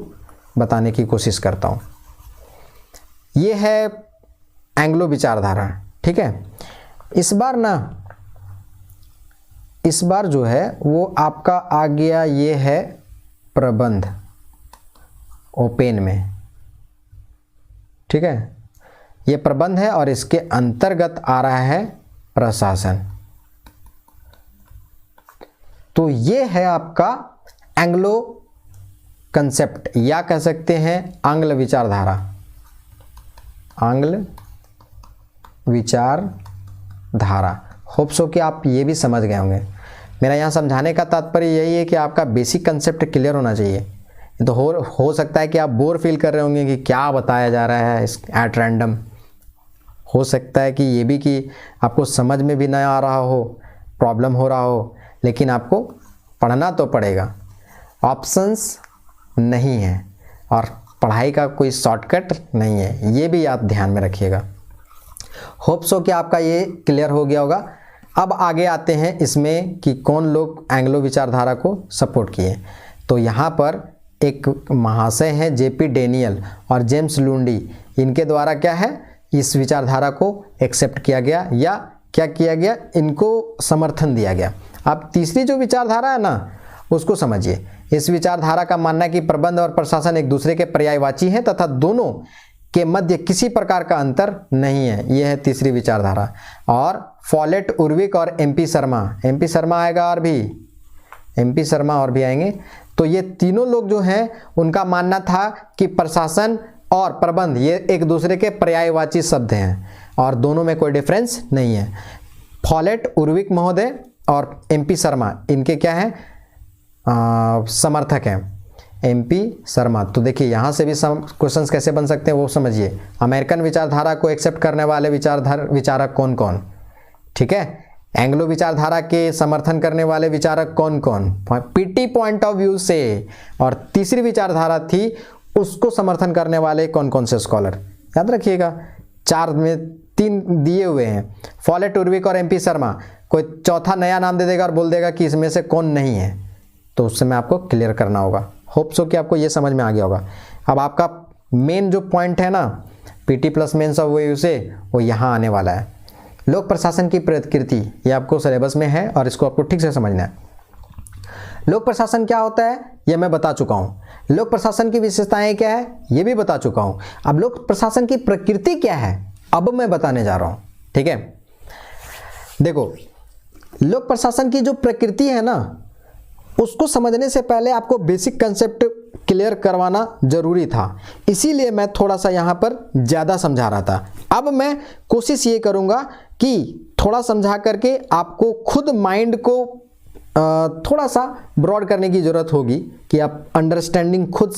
A: बताने की कोशिश करता हूँ। ये है एंग्लो विचारधारा, ठीक है। इस बार जो है वो आपका आ गया, ये है प्रबंध ओपन में, ठीक है। ये प्रबंध है और इसके अंतर्गत आ रहा है प्रशासन। तो ये है आपका एंग्लो कंसेप्ट या कह सकते हैं आंग्ल विचारधारा। आंग्ल विचारधारा, होप सो कि आप ये भी समझ गए होंगे। मेरा यहाँ समझाने का तात्पर्य यही है कि आपका बेसिक कंसेप्ट क्लियर होना चाहिए। तो हो सकता है कि आप बोर फील कर रहे होंगे कि क्या बताया जा रहा है इस एट रैंडम। हो सकता है कि ये भी कि आपको समझ में भी ना आ रहा हो, प्रॉब्लम हो रहा हो, लेकिन आपको पढ़ना तो पड़ेगा। ऑप्शंस नहीं है और पढ़ाई का कोई शॉर्टकट नहीं है, ये भी आप ध्यान में रखिएगा। होप सो कि आपका ये क्लियर हो गया होगा। अब आगे आते हैं इसमें कि कौन लोग एंग्लो विचारधारा को सपोर्ट किए। तो यहाँ पर एक महाशय हैं जेपी डेनियल और जेम्स लुंडी, इनके द्वारा क्या है इस विचारधारा को एक्सेप्ट किया गया या क्या किया गया, इनको समर्थन दिया गया। अब तीसरी जो विचारधारा है ना उसको समझिए। इस विचारधारा का मानना है कि प्रबंध और प्रशासन एक दूसरे के पर्यायवाची हैं तथा दोनों के मध्य किसी प्रकार का अंतर नहीं है। यह है तीसरी विचारधारा। और फॉलेट, उर्विक और एमपी शर्मा आएगा और भी एमपी शर्मा और भी आएंगे। तो ये तीनों लोग जो हैं उनका मानना था कि प्रशासन और प्रबंध ये एक दूसरे के पर्यायवाची शब्द हैं और दोनों में कोई डिफरेंस नहीं है। फॉलेट, उर्विक महोदय और एमपी शर्मा इनके क्या हैं समर्थक हैं। एमपी शर्मा, तो देखिए यहाँ से भी क्वेश्चंस कैसे बन सकते हैं वो समझिए। अमेरिकन विचारधारा को एक्सेप्ट करने वाले विचारक कौन कौन, ठीक है। एंग्लो विचारधारा के समर्थन करने वाले विचारक कौन कौन पीटी पॉइंट ऑफ व्यू से, और तीसरी विचारधारा थी उसको समर्थन करने वाले कौन कौन से स्कॉलर, याद रखिएगा। 4 में 3 दिए हुए हैं, फॉलेट, उर्विक और एमपी शर्मा। कोई चौथा नया नाम दे देगा और बोल देगा कि इसमें से कौन नहीं है, तो उस समय आपको क्लियर करना होगा। होप सो कि आपको ये समझ में आ गया होगा। अब आपका मेन जो पॉइंट है ना PT plus mains of view से, वो यहाँ आने वाला है। लोक प्रशासन की प्रकृति, ये आपको सिलेबस में है और इसको आपको ठीक से समझना है। लोक प्रशासन क्या होता है ये मैं बता चुका हूँ। लोक प्रशासन की विशेषताएं क्या है ये भी बता चुका हूँ। अब लोक प्रशासन की प्रकृति क्या है अब मैं बताने जा रहा हूँ, ठीक है। देखो, लोक प्रशासन की जो प्रकृति है ना उसको समझने से पहले आपको बेसिक कंसेप्ट क्लियर करवाना जरूरी था, इसीलिए मैं थोड़ा सा यहाँ पर ज़्यादा समझा रहा था। अब मैं कोशिश ये करूँगा कि थोड़ा समझा करके आपको खुद माइंड को थोड़ा सा ब्रॉड करने की ज़रूरत होगी कि आप अंडरस्टैंडिंग खुद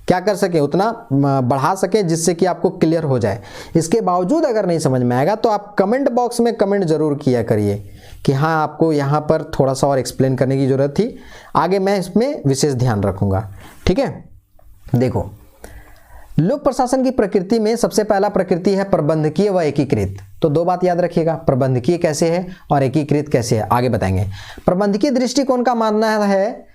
A: क्या कर सकें, उतना बढ़ा सकें जिससे कि आपको क्लियर हो जाए। इसके बावजूद अगर नहीं समझ में आएगा तो आप कमेंट बॉक्स में कमेंट ज़रूर किया करिए कि हाँ आपको यहाँ पर थोड़ा सा और एक्सप्लेन करने की ज़रूरत थी। आगे मैं इसमें विशेष ध्यान रखूँगा, ठीक है। देखो, लोक प्रशासन की प्रकृति में सबसे पहला प्रकृति है प्रबंधकीय व एकीकृत। तो 2 बात याद रखिएगा, प्रबंधकीय कैसे है और एकीकृत कैसे है, आगे बताएंगे। प्रबंधकीय दृष्टिकोण का मानना है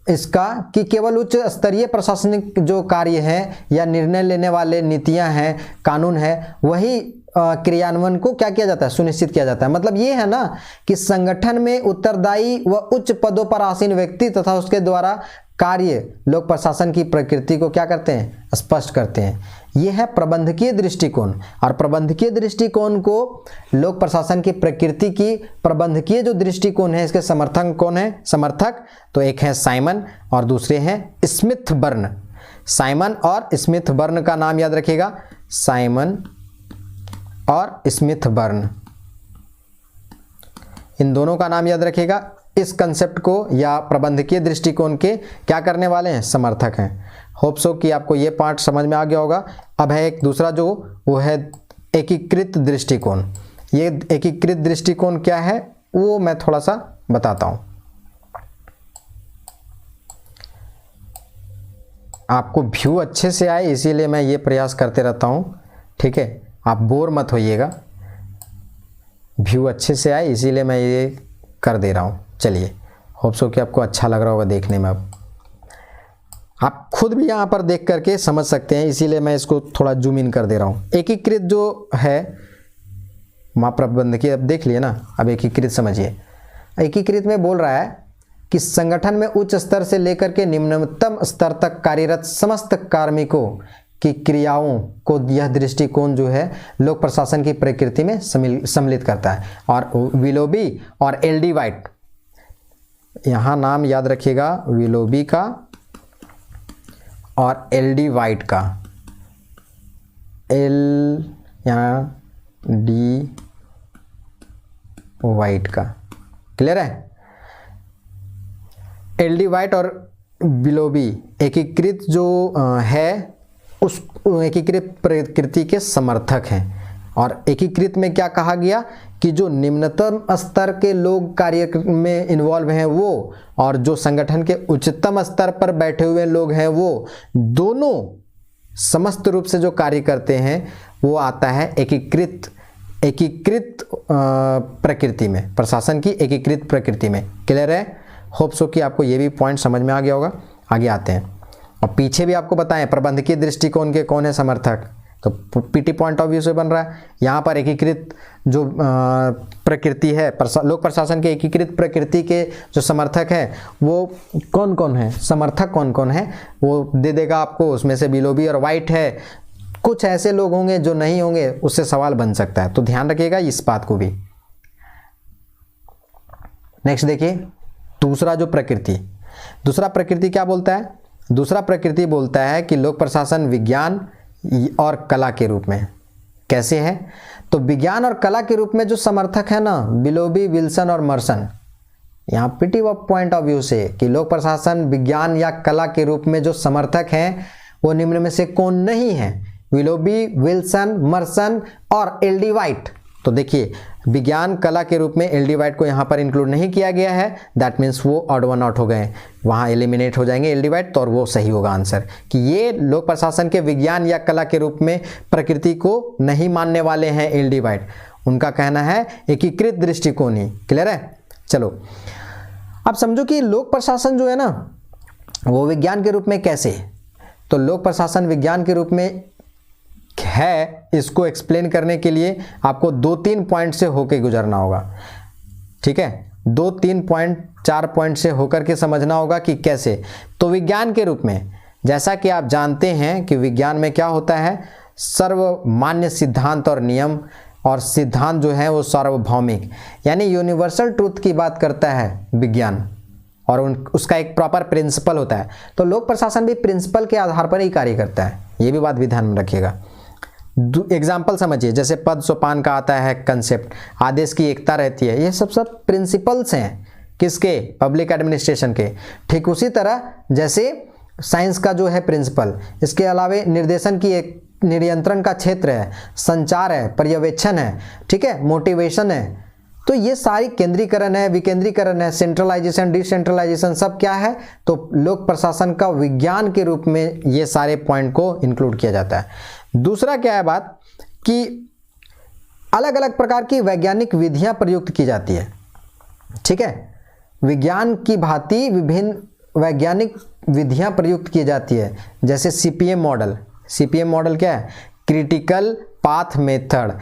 A: इसका कि केवल उच्च स्तरीय प्रशासनिक जो कार्य हैं या निर्णय लेने वाले नीतियां हैं, कानून है, वही क्रियान्वयन को क्या किया जाता है, सुनिश्चित किया जाता है। मतलब ये है ना कि संगठन में उत्तरदायी व उच्च पदों पर आसीन व्यक्ति तथा उसके द्वारा कार्य लोक प्रशासन की प्रकृति को क्या करते हैं, स्पष्ट करते हैं। ये है प्रबंधकीय दृष्टिकोण। और प्रबंधकीय दृष्टिकोण को लोक प्रशासन की प्रकृति की प्रबंधकीय जो दृष्टिकोण है इसके समर्थक कौन है, समर्थक तो एक है साइमन और दूसरे हैं स्मिथ बर्न। साइमन और स्मिथ बर्न का नाम याद रखिएगा, साइमन और स्मिथ बर्न, इन दोनों का नाम याद रखिएगा। इस कंसेप्ट को या प्रबंधकीय दृष्टिकोण के क्या करने वाले हैं, समर्थक हैं। होप सो कि आपको ये पार्ट समझ में आ गया होगा। अब है एक दूसरा जो वो है एकीकृत दृष्टिकोण। ये एकीकृत दृष्टिकोण क्या है वो मैं थोड़ा सा बताता हूं। आपको व्यू अच्छे से आए इसीलिए मैं ये प्रयास करते रहता हूं, ठीक है, आप बोर मत होइएगा, व्यू अच्छे से आए इसीलिए मैं ये कर दे रहा हूं। चलिए, होप सो कि आपको अच्छा लग रहा होगा देखने में। अब आप खुद भी यहाँ पर देख करके समझ सकते हैं, इसीलिए मैं इसको थोड़ा जूम इन कर दे रहा हूँ। एकीकृत जो है महाप्रबंधकीय, अब देख लिए ना, अब एकीकृत समझिए। एकीकृत में बोल रहा है कि संगठन में उच्च स्तर से लेकर के निम्नतम स्तर तक कार्यरत समस्त कार्मिकों की क्रियाओं को यह दृष्टिकोण जो है लोक प्रशासन की प्रकृति में सम्मिलित करता है। और विलोबी और एल.डी. वाइट, यहाँ नाम याद रखिएगा, विलोबी का और एल.डी. वाइट का, यहाँ डी वाइट का, क्लियर है। एल.डी. वाइट और विलोबी एकीकृत जो है उस एकीकृत प्रकृति के समर्थक हैं। और एकीकृत में क्या कहा गया कि जो निम्नतम स्तर के लोग कार्य में इन्वॉल्व हैं वो, और जो संगठन के उच्चतम स्तर पर बैठे हुए लोग हैं वो, दोनों समस्त रूप से जो कार्य करते हैं वो आता है एकीकृत प्रकृति में, प्रशासन की एकीकृत प्रकृति में। क्लियर है? होप सो कि आपको ये भी पॉइंट समझ में आ गया होगा। आगे आते हैं, और पीछे भी आपको बताएं प्रबंधकीय दृष्टिकोण के कौन है समर्थक, तो पीटी पॉइंट ऑफ व्यू से बन रहा है। यहाँ पर एकीकृत जो प्रकृति है, लोक प्रशासन के एकीकृत प्रकृति के जो समर्थक हैं वो कौन कौन है, समर्थक कौन कौन है वो दे देगा आपको। उसमें से विलोबी और वाइट है, कुछ ऐसे लोग होंगे जो नहीं होंगे, उससे सवाल बन सकता है, तो ध्यान रखिएगा इस बात को भी। नेक्स्ट देखिए, दूसरा प्रकृति क्या बोलता है? दूसरा प्रकृति बोलता है कि लोक प्रशासन विज्ञान और कला के रूप में। कैसे है? तो विज्ञान और कला के रूप में जो समर्थक है ना, विलोबी, विल्सन और मर्सन, यहाँ पीटी पॉइंट ऑफ व्यू से कि लोक प्रशासन विज्ञान या कला के रूप में जो समर्थक हैं वो निम्न में से कौन नहीं है? विलोबी, विल्सन, मर्सन और एल.डी. वाइट। तो देखिए, विज्ञान कला के रूप में एल.डी. वाइट को यहाँ पर इंक्लूड नहीं किया गया है, दैट मीन्स वो ऑड वन आउट हो गए, वहाँ एलिमिनेट हो जाएंगे एल.डी. वाइट, तो और वो सही होगा आंसर कि ये लोक प्रशासन के विज्ञान या कला के रूप में प्रकृति को नहीं मानने वाले हैं एल.डी. वाइट। उनका कहना है एकीकृत दृष्टिकोण ही। क्लियर है? चलो अब समझो कि लोक प्रशासन जो है ना वो विज्ञान के रूप में कैसे, तो लोक प्रशासन विज्ञान के रूप में है, इसको एक्सप्लेन करने के लिए आपको 2-3 पॉइंट से होके गुजरना होगा। ठीक है, 2-3 पॉइंट 4 पॉइंट से होकर के समझना होगा कि कैसे। तो विज्ञान के रूप में, जैसा कि आप जानते हैं कि विज्ञान में क्या होता है, सर्वमान्य सिद्धांत और नियम, और सिद्धांत जो है वो सार्वभौमिक यानी यूनिवर्सल ट्रूथ की बात करता है विज्ञान, और उसका एक प्रॉपर प्रिंसिपल होता है। तो लोक प्रशासन भी प्रिंसिपल के आधार पर ही कार्य करता है, ये भी बात भी ध्यान में रखिएगा। एग्जाम्पल समझिए, जैसे पद सोपान का आता है कंसेप्ट, आदेश की एकता रहती है, ये सब प्रिंसिपल्स हैं किसके? पब्लिक एडमिनिस्ट्रेशन के। ठीक उसी तरह जैसे साइंस का जो है प्रिंसिपल, इसके अलावा निर्देशन की एक नियंत्रण का क्षेत्र है, संचार है, पर्यवेक्षण है, ठीक है, मोटिवेशन है, तो ये सारी केंद्रीकरण है, विकेंद्रीकरण है, सेंट्रलाइजेशन, डिसेंट्रलाइजेशन, सब क्या है? तो लोक प्रशासन का विज्ञान के रूप में ये सारे पॉइंट को इंक्लूड किया जाता है। दूसरा क्या है बात कि अलग अलग प्रकार की वैज्ञानिक विधियां प्रयुक्त की जाती है। ठीक है, विज्ञान की भांति विभिन्न वैज्ञानिक विधियां प्रयुक्त की जाती है, जैसे सीपीएम मॉडल। सीपीएम मॉडल क्या है? Critical path method.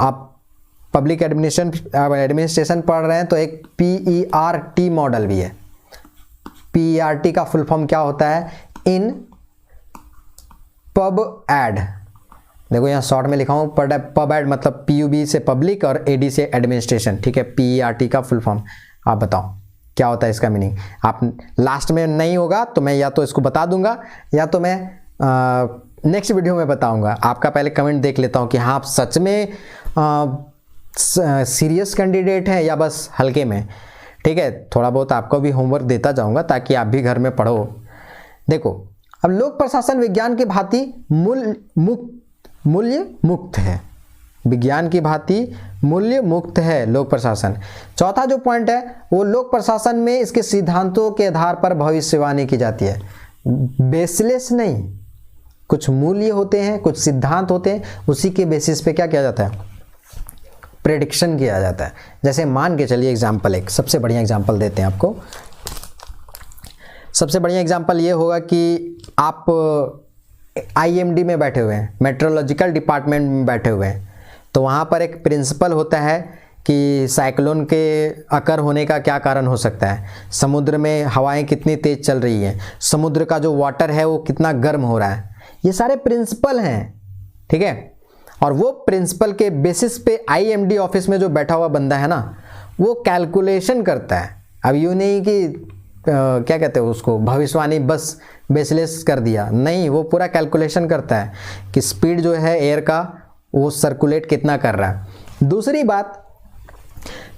A: आप पब्लिक एडमिनिस्ट्रेशन पढ़ रहे हैं तो एक PERT मॉडल भी है। PERT का फुल फॉर्म क्या होता है? इन पब एड। देखो यहाँ शॉर्ट में लिखा हूँ, पब एड मतलब PUB से पब्लिक और AD से एडमिनिस्ट्रेशन। ठीक है, PERT का फुल फॉर्म आप बताओ क्या होता है इसका मीनिंग। आप लास्ट में नहीं होगा तो मैं या तो इसको बता दूंगा या तो मैं नेक्स्ट वीडियो में बताऊंगा। आपका पहले कमेंट देख लेता हूँ कि हाँ आप सच में सीरियस कैंडिडेट हैं या बस हल्के में। ठीक है, थोड़ा बहुत आपको भी होमवर्क देता जाऊंगा ताकि आप भी घर में पढ़ो। देखो, अब लोक प्रशासन विज्ञान की भांति मूल्य मुक्त है। विज्ञान की भांति मूल्य मुक्त है लोक प्रशासन। चौथा जो पॉइंट है वो लोक प्रशासन में इसके सिद्धांतों के आधार पर भविष्यवाणी की जाती है। बेसलेस नहीं, कुछ मूल्य होते हैं, कुछ सिद्धांत होते हैं, उसी के बेसिस पे क्या किया जाता है, प्रेडिक्शन किया जाता है। जैसे मान के चलिए एग्जाम्पल, एक सबसे बढ़िया एग्जाम्पल देते हैं आपको। सबसे बढ़िया एग्जाम्पल ये होगा कि आप IMD में बैठे हुए हैं, मेट्रोलॉजिकल डिपार्टमेंट में बैठे हुए हैं, तो वहाँ पर एक प्रिंसिपल होता है कि साइक्लोन के अकर होने का क्या कारण हो सकता है, समुद्र में हवाएं कितनी तेज़ चल रही हैं, समुद्र का जो वाटर है वो कितना गर्म हो रहा है। ये सारे प्रिंसिपल हैं, ठीक है। और वो प्रिंसिपल के बेसिस पे IMD ऑफिस में जो बैठा हुआ बंदा है ना, वो कैलकुलेशन करता है। अब यूँ नहीं कि क्या कहते हैं उसको, भविष्यवाणी बस बेसलेस कर दिया, नहीं, वो पूरा कैलकुलेशन करता है कि स्पीड जो है एयर का वो सर्कुलेट कितना कर रहा है। दूसरी बात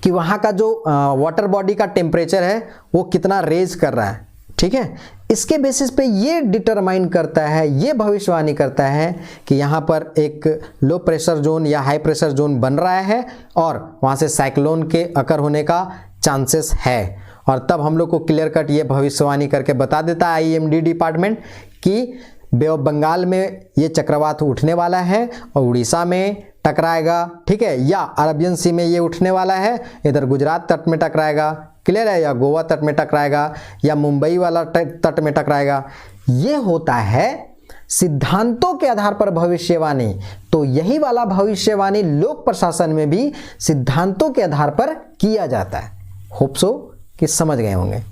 A: कि वहाँ का जो वाटर बॉडी का टेम्परेचर है वो कितना रेज कर रहा है, ठीक है। इसके बेसिस पे ये डिटरमाइन करता है, ये भविष्यवाणी करता है कि यहाँ पर एक लो प्रेशर जोन या हाई प्रेशर जोन बन रहा है और वहाँ से साइक्लोन के अकर होने का चांसेस है। और तब हम लोग को क्लियर कट ये भविष्यवाणी करके बता देता है IMD डिपार्टमेंट कि बे ऑफ बंगाल में ये चक्रवात उठने वाला है और उड़ीसा में टकराएगा, ठीक है, या अरबियन सी में ये उठने वाला है, इधर गुजरात तट में टकराएगा, क्लियर है, या गोवा तट में टकराएगा, या मुंबई वाला तट में टकराएगा। ये होता है सिद्धांतों के आधार पर भविष्यवाणी। तो यही वाला भविष्यवाणी लोक प्रशासन में भी सिद्धांतों के आधार पर किया जाता है। होप सो कि समझ गए होंगे।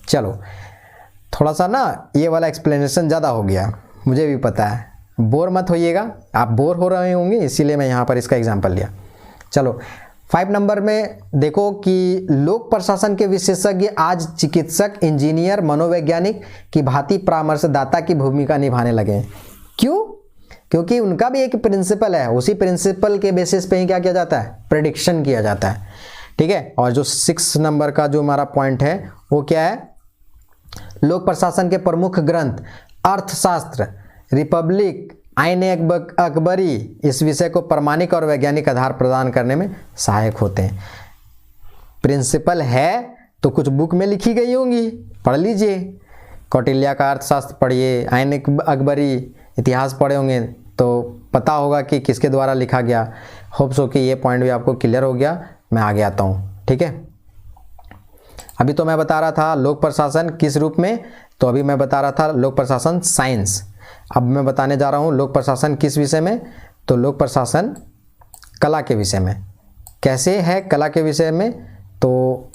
A: चलो, थोड़ा सा ना ये वाला एक्सप्लेनेशन ज़्यादा हो गया, मुझे भी पता है, बोर मत होइएगा, आप बोर हो रहे होंगे इसीलिए मैं यहाँ पर इसका एग्जांपल लिया। चलो 5 नंबर में देखो कि लोक प्रशासन के विशेषज्ञ आज चिकित्सक, इंजीनियर, मनोवैज्ञानिक की भांति परामर्शदाता की भूमिका निभाने लगे। क्यों? क्योंकि उनका भी एक प्रिंसिपल है, उसी प्रिंसिपल के बेसिस पे ही क्या किया जाता है, प्रेडिक्शन किया जाता है, ठीक है। और जो 6 नंबर का जो हमारा पॉइंट है वो क्या है, लोक प्रशासन के प्रमुख ग्रंथ अर्थशास्त्र, रिपब्लिक, आईन अकबरी इस विषय को प्रमाणिक और वैज्ञानिक आधार प्रदान करने में सहायक होते हैं। प्रिंसिपल है तो कुछ बुक में लिखी गई होंगी, पढ़ लीजिए, कौटिल्य का अर्थशास्त्र पढ़िए, आईन अकबरी इतिहास पढ़े होंगे तो पता होगा कि किसके द्वारा लिखा गया। होप्स हो कि ये पॉइंट भी आपको क्लियर हो गया। मैं आगे आता हूँ, ठीक है। अभी तो मैं बता रहा था लोक प्रशासन किस रूप में, तो अभी मैं बता रहा था लोक प्रशासन साइंस। अब मैं बताने जा रहा हूँ लोक प्रशासन किस विषय में, तो लोक प्रशासन कला के विषय में। कैसे है कला के विषय में, तो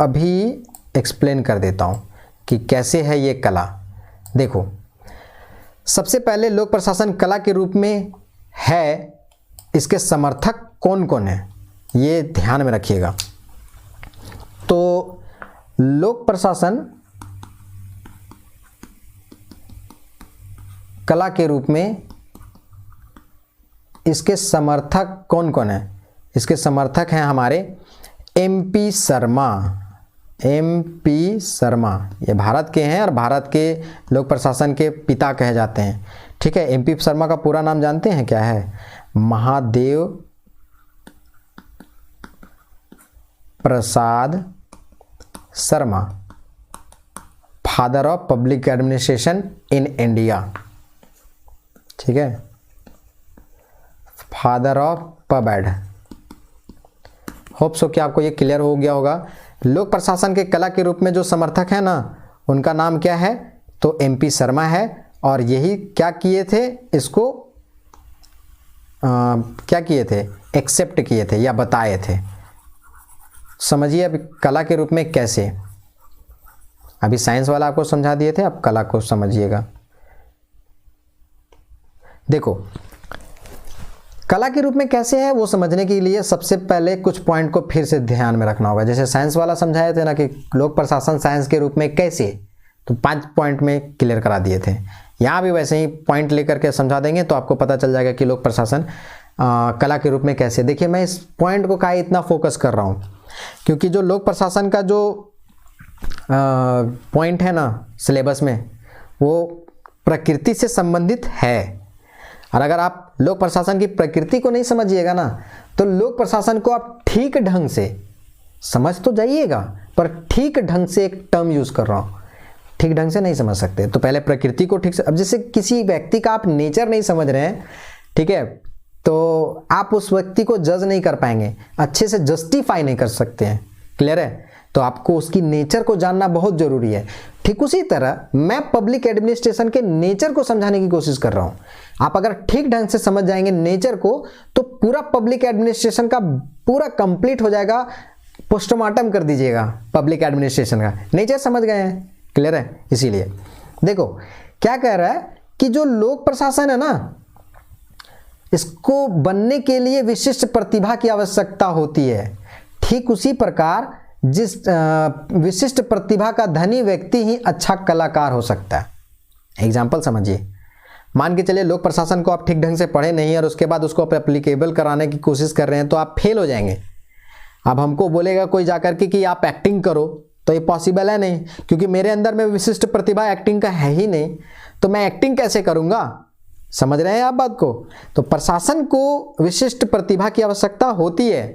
A: अभी एक्सप्लेन कर देता हूँ कि कैसे है ये कला। देखो, सबसे पहले लोक प्रशासन कला के रूप में है, इसके समर्थक कौन कौन है ये ध्यान में रखिएगा। तो लोक प्रशासन कला के रूप में इसके समर्थक कौन कौन है, इसके समर्थक हैं हमारे MP शर्मा। MP शर्मा ये भारत के हैं और भारत के लोक प्रशासन के पिता कहे जाते हैं, ठीक है। MP शर्मा का पूरा नाम जानते हैं क्या है, Mahadev Prasad Sharma, father of public administration in India, ठीक है, फादर ऑफ पबैड। होप्स हो कि आपको ये क्लियर हो गया होगा। लोक प्रशासन के कला के रूप में जो समर्थक है ना, उनका नाम क्या है, तो MP शर्मा है। और यही क्या किए थे, इसको क्या किए थे, एक्सेप्ट किए थे या बताए थे। समझिए अब कला के रूप में कैसे, अभी साइंस वाला आपको समझा दिए थे, अब कला को समझिएगा। देखो कला के रूप में कैसे है वो समझने के लिए सबसे पहले कुछ पॉइंट को फिर से ध्यान में रखना होगा। जैसे साइंस वाला समझाए थे ना कि लोक प्रशासन साइंस के रूप में कैसे, तो 5 पॉइंट में क्लियर करा दिए थे। यहाँ भी वैसे ही पॉइंट लेकर के समझा देंगे तो आपको पता चल जाएगा कि लोक प्रशासन कला के रूप में कैसे। देखिए मैं इस पॉइंट को काहे इतना फोकस कर रहा हूँ, क्योंकि जो लोक प्रशासन का जो पॉइंट है ना सिलेबस में, वो प्रकृति से संबंधित है। और अगर आप लोक प्रशासन की प्रकृति को नहीं समझिएगा ना, तो लोक प्रशासन को आप ठीक ढंग से समझ तो जाइएगा, पर ठीक ढंग से एक टर्म यूज कर रहा हूं, ठीक ढंग से नहीं समझ सकते तो पहले प्रकृति को ठीक से। अब जैसे किसी व्यक्ति का आप नेचर नहीं समझ रहे हैं, ठीक है, तो आप उस व्यक्ति को जज नहीं कर पाएंगे, अच्छे से जस्टिफाई नहीं कर सकते हैं। क्लियर है? तो आपको उसकी नेचर को जानना बहुत जरूरी है। ठीक उसी तरह मैं पब्लिक एडमिनिस्ट्रेशन के नेचर को समझाने की कोशिश कर रहा हूं। आप अगर ठीक ढंग से समझ जाएंगे नेचर को, तो पूरा पब्लिक एडमिनिस्ट्रेशन का पूरा कंप्लीट हो जाएगा। पोस्टमार्टम कर दीजिएगा पब्लिक एडमिनिस्ट्रेशन का। नेचर समझ गए हैं? क्लियर है? इसीलिए देखो क्या कह रहा है कि जो लोक प्रशासन है ना, इसको बनने के लिए विशिष्ट प्रतिभा की आवश्यकता होती है। ठीक उसी प्रकार जिस विशिष्ट प्रतिभा का धनी व्यक्ति ही अच्छा कलाकार हो सकता है। एग्जाम्पल समझिए, मान के चलिए लोक प्रशासन को आप ठीक ढंग से पढ़े नहीं और उसके बाद उसको आप एप्लीकेबल कराने की कोशिश कर रहे हैं, तो आप फेल हो जाएंगे। अब हमको बोलेगा कोई जाकर के कि आप एक्टिंग करो, तो ये पॉसिबल है नहीं, क्योंकि मेरे अंदर में विशिष्ट प्रतिभा एक्टिंग का है ही नहीं, तो मैं एक्टिंग कैसे करूंगा? समझ रहे हैं आप बात को? तो प्रशासन को विशिष्ट प्रतिभा की आवश्यकता होती है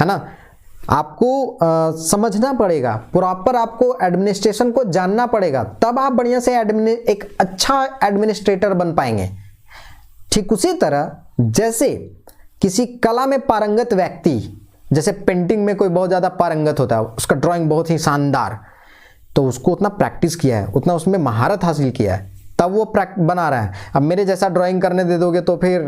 A: ना। आपको समझना पड़ेगा, प्रॉपर आपको एडमिनिस्ट्रेशन को जानना पड़ेगा, तब आप बढ़िया से एक अच्छा एडमिनिस्ट्रेटर बन पाएंगे। ठीक उसी तरह जैसे किसी कला में पारंगत व्यक्ति, जैसे पेंटिंग में कोई बहुत ज़्यादा पारंगत होता है, उसका ड्राइंग बहुत ही शानदार, तो उसको उतना प्रैक्टिस किया है, उतना उसमें महारत हासिल किया है, तब वो बना रहा है। अब मेरे जैसा ड्राइंग करने दे दोगे तो फिर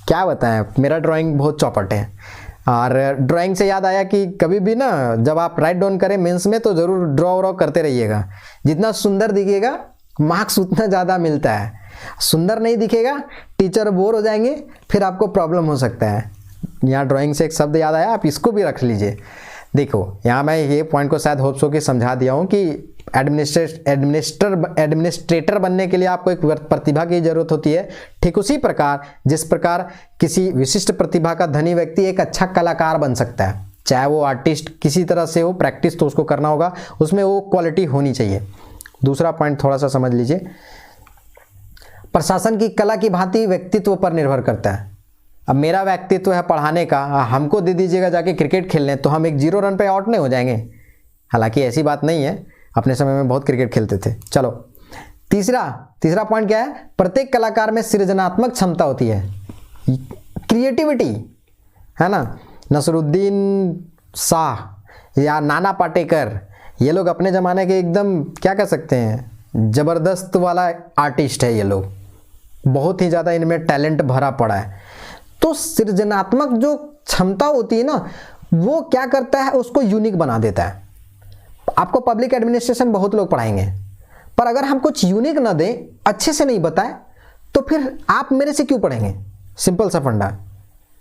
A: क्या बताएं, मेरा ड्राइंग बहुत चौपट है। और ड्राइंग से याद आया कि कभी भी ना जब आप राइट डाउन करें मेंस में, तो ज़रूर ड्रॉ करते रहिएगा। जितना सुंदर दिखेगा मार्क्स उतना ज़्यादा मिलता है, सुंदर नहीं दिखेगा टीचर बोर हो जाएंगे, फिर आपको प्रॉब्लम हो सकता है। यहाँ ड्राइंग से एक शब्द याद आया, आप इसको भी रख लीजिए। देखो यहाँ मैं ये पॉइंट को शायद होप्स हो कि समझा दिया हूँ कि एडमिनिस्ट्रेटर बनने के लिए आपको एक प्रतिभा की जरूरत होती है। ठीक उसी प्रकार जिस प्रकार किसी विशिष्ट प्रतिभा का धनी व्यक्ति एक अच्छा कलाकार बन सकता है, चाहे वो आर्टिस्ट किसी तरह से हो, प्रैक्टिस तो उसको करना होगा, उसमें वो क्वालिटी होनी चाहिए। दूसरा पॉइंट थोड़ा सा समझ लीजिए, प्रशासन की कला की भांति व्यक्तित्व पर निर्भर करता है। अब मेरा व्यक्तित्व है पढ़ाने का, हमको दे दीजिएगा जाके क्रिकेट खेलने, तो हम एक 0 रन पे आउट नहीं हो जाएंगे। हालांकि ऐसी बात नहीं है, अपने समय में बहुत क्रिकेट खेलते थे। चलो तीसरा पॉइंट क्या है? प्रत्येक कलाकार में सृजनात्मक क्षमता होती है, क्रिएटिविटी, है ना। नसरुद्दीन शाह या नाना पाटेकर, ये लोग अपने ज़माने के एकदम क्या कह सकते हैं, ज़बरदस्त वाला आर्टिस्ट है। ये लोग बहुत ही ज़्यादा इनमें टैलेंट भरा पड़ा है। तो सृजनात्मक जो क्षमता होती है ना, वो क्या करता है, उसको यूनिक बना देता है। आपको पब्लिक एडमिनिस्ट्रेशन बहुत लोग पढ़ाएंगे, पर अगर हम कुछ यूनिक ना दें, अच्छे से नहीं बताएं, तो फिर आप मेरे से क्यों पढ़ेंगे? सिंपल सा फंडा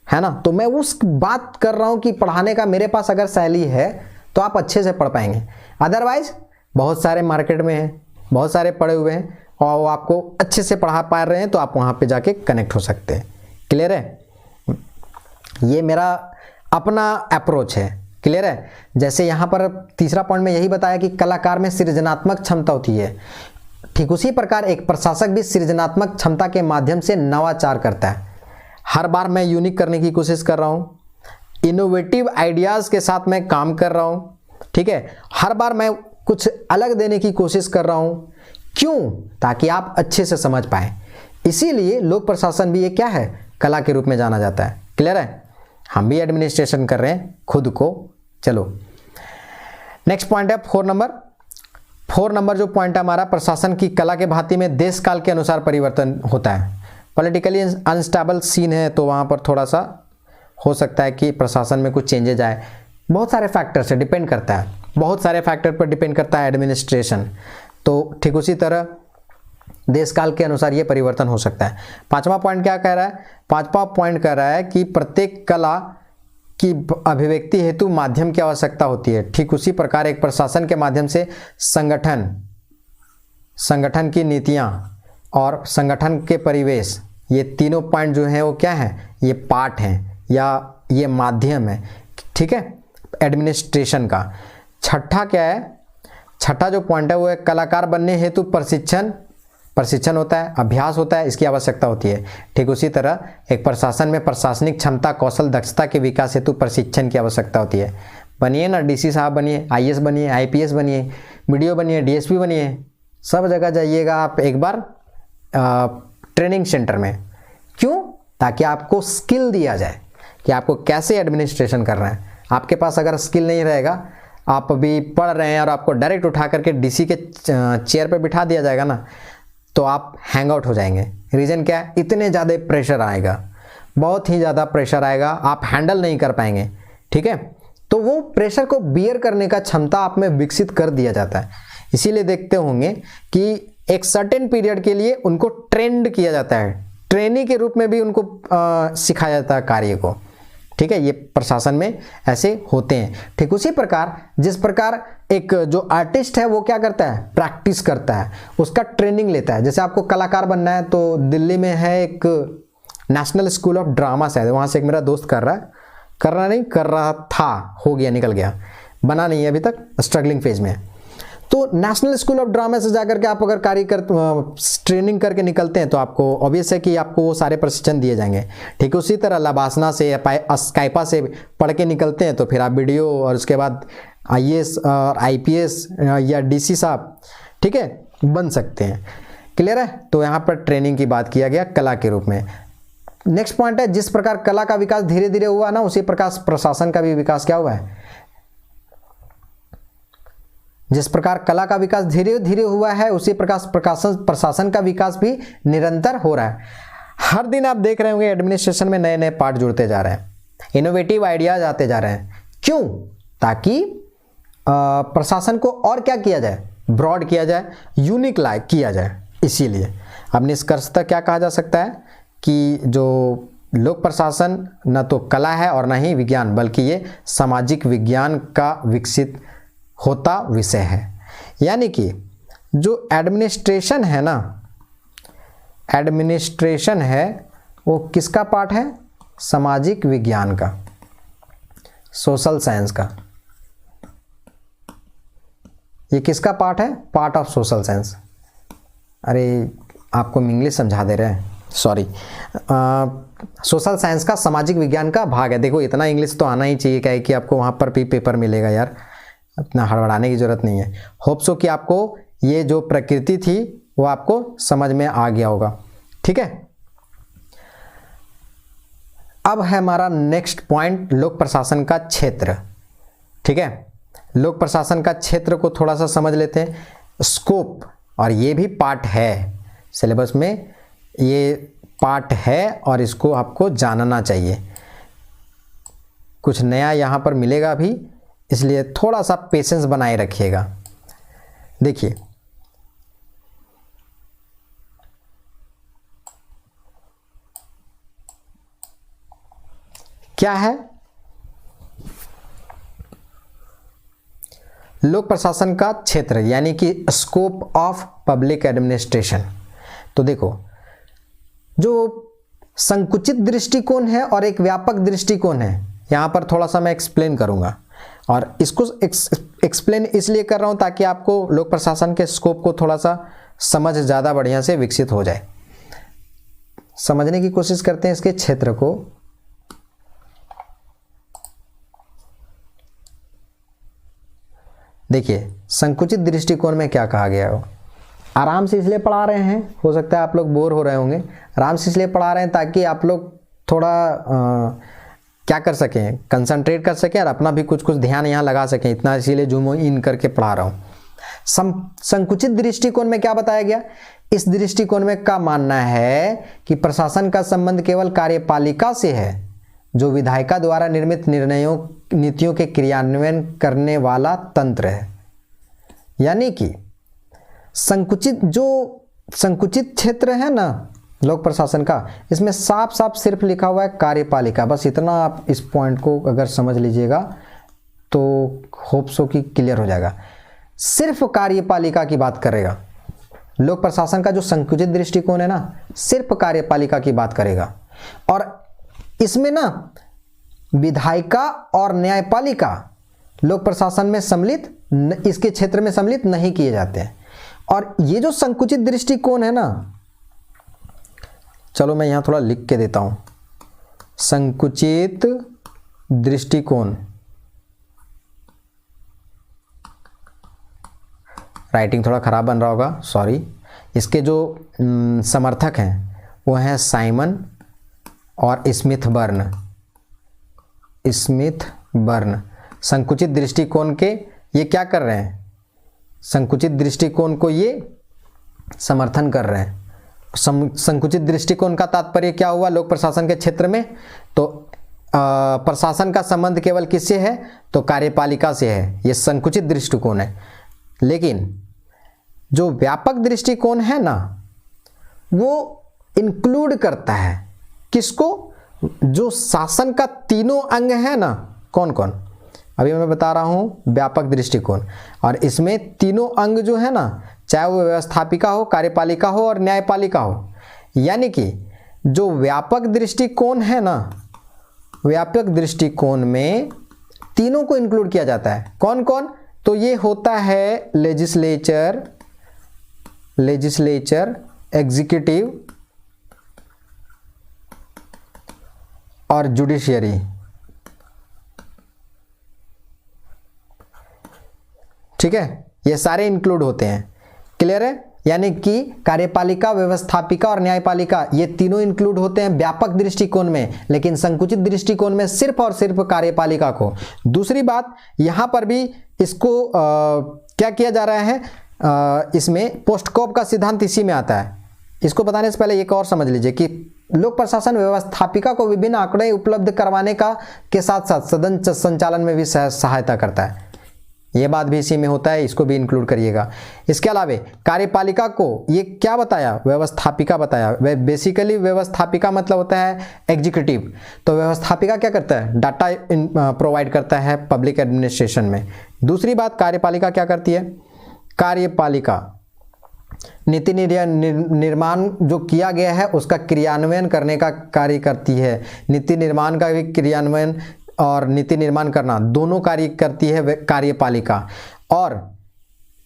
A: है ना। तो मैं उस बात कर रहा हूं कि पढ़ाने का मेरे पास अगर शैली है तो आप अच्छे से पढ़ पाएंगे। अदरवाइज बहुत सारे मार्केट में हैं, बहुत सारे पढ़े हुए हैं और वो आपको अच्छे से पढ़ा पा रहे हैं, तो आप वहां पे जाके कनेक्ट हो सकते हैं। क्लियर है? ये मेरा अपना अप्रोच है। क्लियर है? जैसे यहाँ पर तीसरा पॉइंट में यही बताया कि कलाकार में सृजनात्मक क्षमता होती है, ठीक उसी प्रकार एक प्रशासक भी सृजनात्मक क्षमता के माध्यम से नवाचार करता है। हर बार मैं यूनिक करने की कोशिश कर रहा हूँ, इनोवेटिव आइडियाज़ के साथ मैं काम कर रहा हूँ। ठीक है, हर बार मैं कुछ अलग देने की कोशिश कर रहा हूँ। क्यों? ताकि आप अच्छे से समझ पाए। इसीलिए लोक प्रशासन भी ये क्या है, कला के रूप में जाना जाता है। क्लियर है? हम भी एडमिनिस्ट्रेशन कर रहे हैं खुद को। चलो नेक्स्ट पॉइंट है 4 नंबर जो पॉइंट है हमारा, प्रशासन की कला के भांति में देश काल के अनुसार परिवर्तन होता है। पॉलिटिकली अनस्टेबल सीन है, तो वहाँ पर थोड़ा सा हो सकता है कि प्रशासन में कुछ चेंजेज आए। बहुत सारे फैक्टर से डिपेंड करता है, बहुत सारे फैक्टर पर डिपेंड करता है एडमिनिस्ट्रेशन। तो ठीक उसी तरह देश काल के अनुसार ये परिवर्तन हो सकता है। 5वां पॉइंट क्या कह रहा है? 5वां पॉइंट कह रहा है कि प्रत्येक कला की अभिव्यक्ति हेतु माध्यम की आवश्यकता होती है। ठीक उसी प्रकार एक प्रशासन के माध्यम से संगठन की नीतियां और संगठन के परिवेश, ये तीनों पॉइंट जो हैं वो क्या है, ये पार्ट हैं या ये माध्यम है। ठीक है, एडमिनिस्ट्रेशन का। छठा क्या है? छठा जो पॉइंट है वो है कलाकार बनने हेतु प्रशिक्षण प्रशिक्षण होता है, अभ्यास होता है, इसकी आवश्यकता होती है। ठीक उसी तरह एक प्रशासन में प्रशासनिक क्षमता, कौशल, दक्षता के विकास हेतु प्रशिक्षण की आवश्यकता होती है। बनिए ना, डीसी साहब बनिए, आईएएस बनिए, आईपीएस बनिए, बीडीओ बनिए, डीएसपी बनिए, सब जगह जाइएगा आप एक बार ट्रेनिंग सेंटर में। क्यों? ताकि आपको स्किल दिया जाए कि आपको कैसे एडमिनिस्ट्रेशन करना है। आपके पास अगर स्किल नहीं रहेगा, आप अभी पढ़ रहे हैं और आपको डायरेक्ट उठा करके डीसी के चेयर पे बिठा दिया जाएगा ना, तो आप हैंग आउट हो जाएंगे। रीज़न क्या है? इतने ज़्यादा प्रेशर आएगा, बहुत ही ज़्यादा प्रेशर आएगा, आप हैंडल नहीं कर पाएंगे। ठीक है, तो वो प्रेशर को बियर करने का क्षमता आप में विकसित कर दिया जाता है। इसीलिए देखते होंगे कि एक सर्टेन पीरियड के लिए उनको ट्रेंड किया जाता है, ट्रेनी के रूप में भी उनको सिखाया जाता है कार्य को। ठीक है, ये प्रशासन में ऐसे होते हैं। ठीक उसी प्रकार जिस प्रकार एक जो आर्टिस्ट है वो क्या करता है? प्रैक्टिस करता है, उसका ट्रेनिंग लेता है। जैसे आपको कलाकार बनना है तो दिल्ली में है एक नेशनल स्कूल ऑफ ड्रामा शायद, वहाँ से एक मेरा दोस्त कर रहा था, हो गया, निकल गया, बना नहीं है अभी तक, स्ट्रगलिंग फेज में है। तो नेशनल स्कूल ऑफ ड्रामा से जाकर के आप अगर ट्रेनिंग करके निकलते हैं तो आपको ऑब्वियस है कि आपको वो सारे प्रशिक्षण दिए जाएंगे। ठीक उसी तरह लबासना से या स्काइपा से पढ़ के निकलते हैं तो फिर आप वीडियो और उसके बाद आईएएस और आईपीएस या डीसी साहब, ठीक है, बन सकते हैं। क्लियर है? तो यहाँ पर ट्रेनिंग की बात किया गया कला के रूप में। नेक्स्ट पॉइंट है, जिस प्रकार कला का विकास धीरे धीरे हुआ ना, उसी प्रकार प्रशासन का भी विकास क्या हुआ है? जिस प्रकार कला का विकास धीरे धीरे हुआ है, उसी प्रकार प्रशासन का विकास भी निरंतर हो रहा है। हर दिन आप देख रहे होंगे एडमिनिस्ट्रेशन में नए नए पार्ट जुड़ते जा रहे हैं, इनोवेटिव आइडियाज आते जा रहे हैं। क्यों? ताकि प्रशासन को और क्या किया जाए? ब्रॉड किया जाए, यूनिक लाइक किया जाए। इसीलिए अब निष्कर्षतः क्या कहा जा सकता है कि जो लोक प्रशासन न तो कला है और न ही विज्ञान, बल्कि ये सामाजिक विज्ञान का विकसित होता विषय है। यानी कि जो एडमिनिस्ट्रेशन है ना, एडमिनिस्ट्रेशन है वो किसका पार्ट है? सामाजिक विज्ञान का, सोशल साइंस का। ये किसका पार्ट है? Part of social science. अरे आपको हम इंग्लिश समझा दे रहे हैं, सॉरी। सोशल साइंस का सामाजिक विज्ञान का भाग है। देखो इतना इंग्लिश तो आना ही चाहिए, क्या है कि आपको वहाँ पर भी पेपर मिलेगा यार, इतना हड़बड़ाने की जरूरत नहीं है। होप सो कि आपको ये जो प्रकृति थी वो आपको समझ में आ गया होगा। ठीक है, अब है हमारा नेक्स्ट पॉइंट, लोक प्रशासन का क्षेत्र। ठीक है, लोक प्रशासन का क्षेत्र को थोड़ा सा समझ लेते हैं। स्कोप, और ये भी पार्ट है सिलेबस में, ये पार्ट है और इसको आपको जानना चाहिए। कुछ नया यहाँ पर मिलेगा भी, इसलिए थोड़ा सा पेशेंस बनाए रखिएगा। देखिए क्या है लोक प्रशासन का क्षेत्र, यानी कि स्कोप ऑफ पब्लिक एडमिनिस्ट्रेशन। तो देखो, जो संकुचित दृष्टिकोण है और एक व्यापक दृष्टिकोण है, यहाँ पर थोड़ा सा मैं एक्सप्लेन करूँगा। और इसको एक्सप्लेन इसलिए कर रहा हूँ ताकि आपको लोक प्रशासन के स्कोप को थोड़ा सा समझ ज़्यादा बढ़िया से विकसित हो जाए। समझने की कोशिश करते हैं इसके क्षेत्र को। देखिए, संकुचित दृष्टिकोण में क्या कहा गया हो। आराम से इसलिए पढ़ा रहे हैं, हो सकता है आप लोग बोर हो रहे होंगे, आराम से इसलिए पढ़ा रहे हैं ताकि आप लोग थोड़ा क्या कर सकें, कंसंट्रेट कर सकें और अपना भी कुछ कुछ ध्यान यहाँ लगा सकें। इतना इसीलिए जूम इन करके पढ़ा रहा हूँ। संकुचित दृष्टिकोण में क्या बताया गया? इस दृष्टिकोण में का मानना है कि प्रशासन का संबंध केवल कार्यपालिका से है, जो विधायिका द्वारा निर्मित निर्णयों नीतियों के क्रियान्वयन करने वाला तंत्र है। यानी कि संकुचित क्षेत्र है ना लोक प्रशासन का, इसमें साफ साफ सिर्फ लिखा हुआ है कार्यपालिका। बस इतना आप इस पॉइंट को अगर समझ लीजिएगा तो होप सो कि क्लियर हो जाएगा। सिर्फ कार्यपालिका की बात करेगा लोक प्रशासन का। जो संकुचित दृष्टिकोण है ना, सिर्फ कार्यपालिका की बात करेगा। और इसमें ना विधायिका और न्यायपालिका लोक प्रशासन में सम्मिलित, इसके क्षेत्र में सम्मिलित नहीं किए जाते हैं। और ये जो संकुचित दृष्टिकोण है ना, चलो मैं यहां थोड़ा लिख के देता हूं, संकुचित दृष्टिकोण, राइटिंग थोड़ा खराब बन रहा होगा, सॉरी। इसके जो समर्थक हैं वो हैं साइमन और स्मिथ बर्न। संकुचित दृष्टिकोण के ये क्या कर रहे हैं, संकुचित दृष्टिकोण को ये समर्थन कर रहे हैं। संकुचित दृष्टिकोण का तात्पर्य क्या हुआ लोक प्रशासन के क्षेत्र में, तो प्रशासन का संबंध केवल किससे है, तो कार्यपालिका से है, ये संकुचित दृष्टिकोण है। लेकिन जो व्यापक दृष्टिकोण है ना, वो इंक्लूड करता है किसको, जो शासन का तीनों अंग है ना, कौन कौन, अभी मैं बता रहा हूं व्यापक दृष्टिकोण, और इसमें तीनों अंग जो है ना, चाहे वो व्यवस्थापिका हो, कार्यपालिका हो और न्यायपालिका हो, यानी कि जो व्यापक दृष्टिकोण है ना, व्यापक दृष्टिकोण में तीनों को इंक्लूड किया जाता है। कौन कौन, तो ये होता है लेजिस्लेचर, एग्जीक्यूटिव और जुडिशियरी। ठीक है, ये सारे इंक्लूड होते हैं। क्लियर है, यानी कि कार्यपालिका, व्यवस्थापिका और न्यायपालिका ये तीनों इंक्लूड होते हैं व्यापक दृष्टिकोण में, लेकिन संकुचित दृष्टिकोण में सिर्फ और सिर्फ कार्यपालिका को। दूसरी बात, यहां पर भी इसको क्या किया जा रहा है, इसमें पोस्टकॉप का सिद्धांत इसी में आता है। इसको बताने से पहले एक और समझ लीजिए कि लोक प्रशासन व्यवस्थापिका को विभिन्न आंकड़े उपलब्ध करवाने का के साथ साथ सदन संचालन में भी सहायता करता है। ये बात भी इसी में होता है, इसको भी इंक्लूड करिएगा। इसके अलावा कार्यपालिका को ये क्या बताया, व्यवस्थापिका बताया। बेसिकली व्यवस्थापिका मतलब होता है एग्जीक्यूटिव, तो व्यवस्थापिका क्या करता है, डाटा प्रोवाइड करता है पब्लिक एडमिनिस्ट्रेशन में। दूसरी बात, कार्यपालिका क्या करती है, कार्यपालिका नीति निर्माण जो किया गया है उसका क्रियान्वयन करने का कार्य करती है। नीति निर्माण का भी क्रियान्वयन और नीति निर्माण करना दोनों कार्य करती है कार्यपालिका। और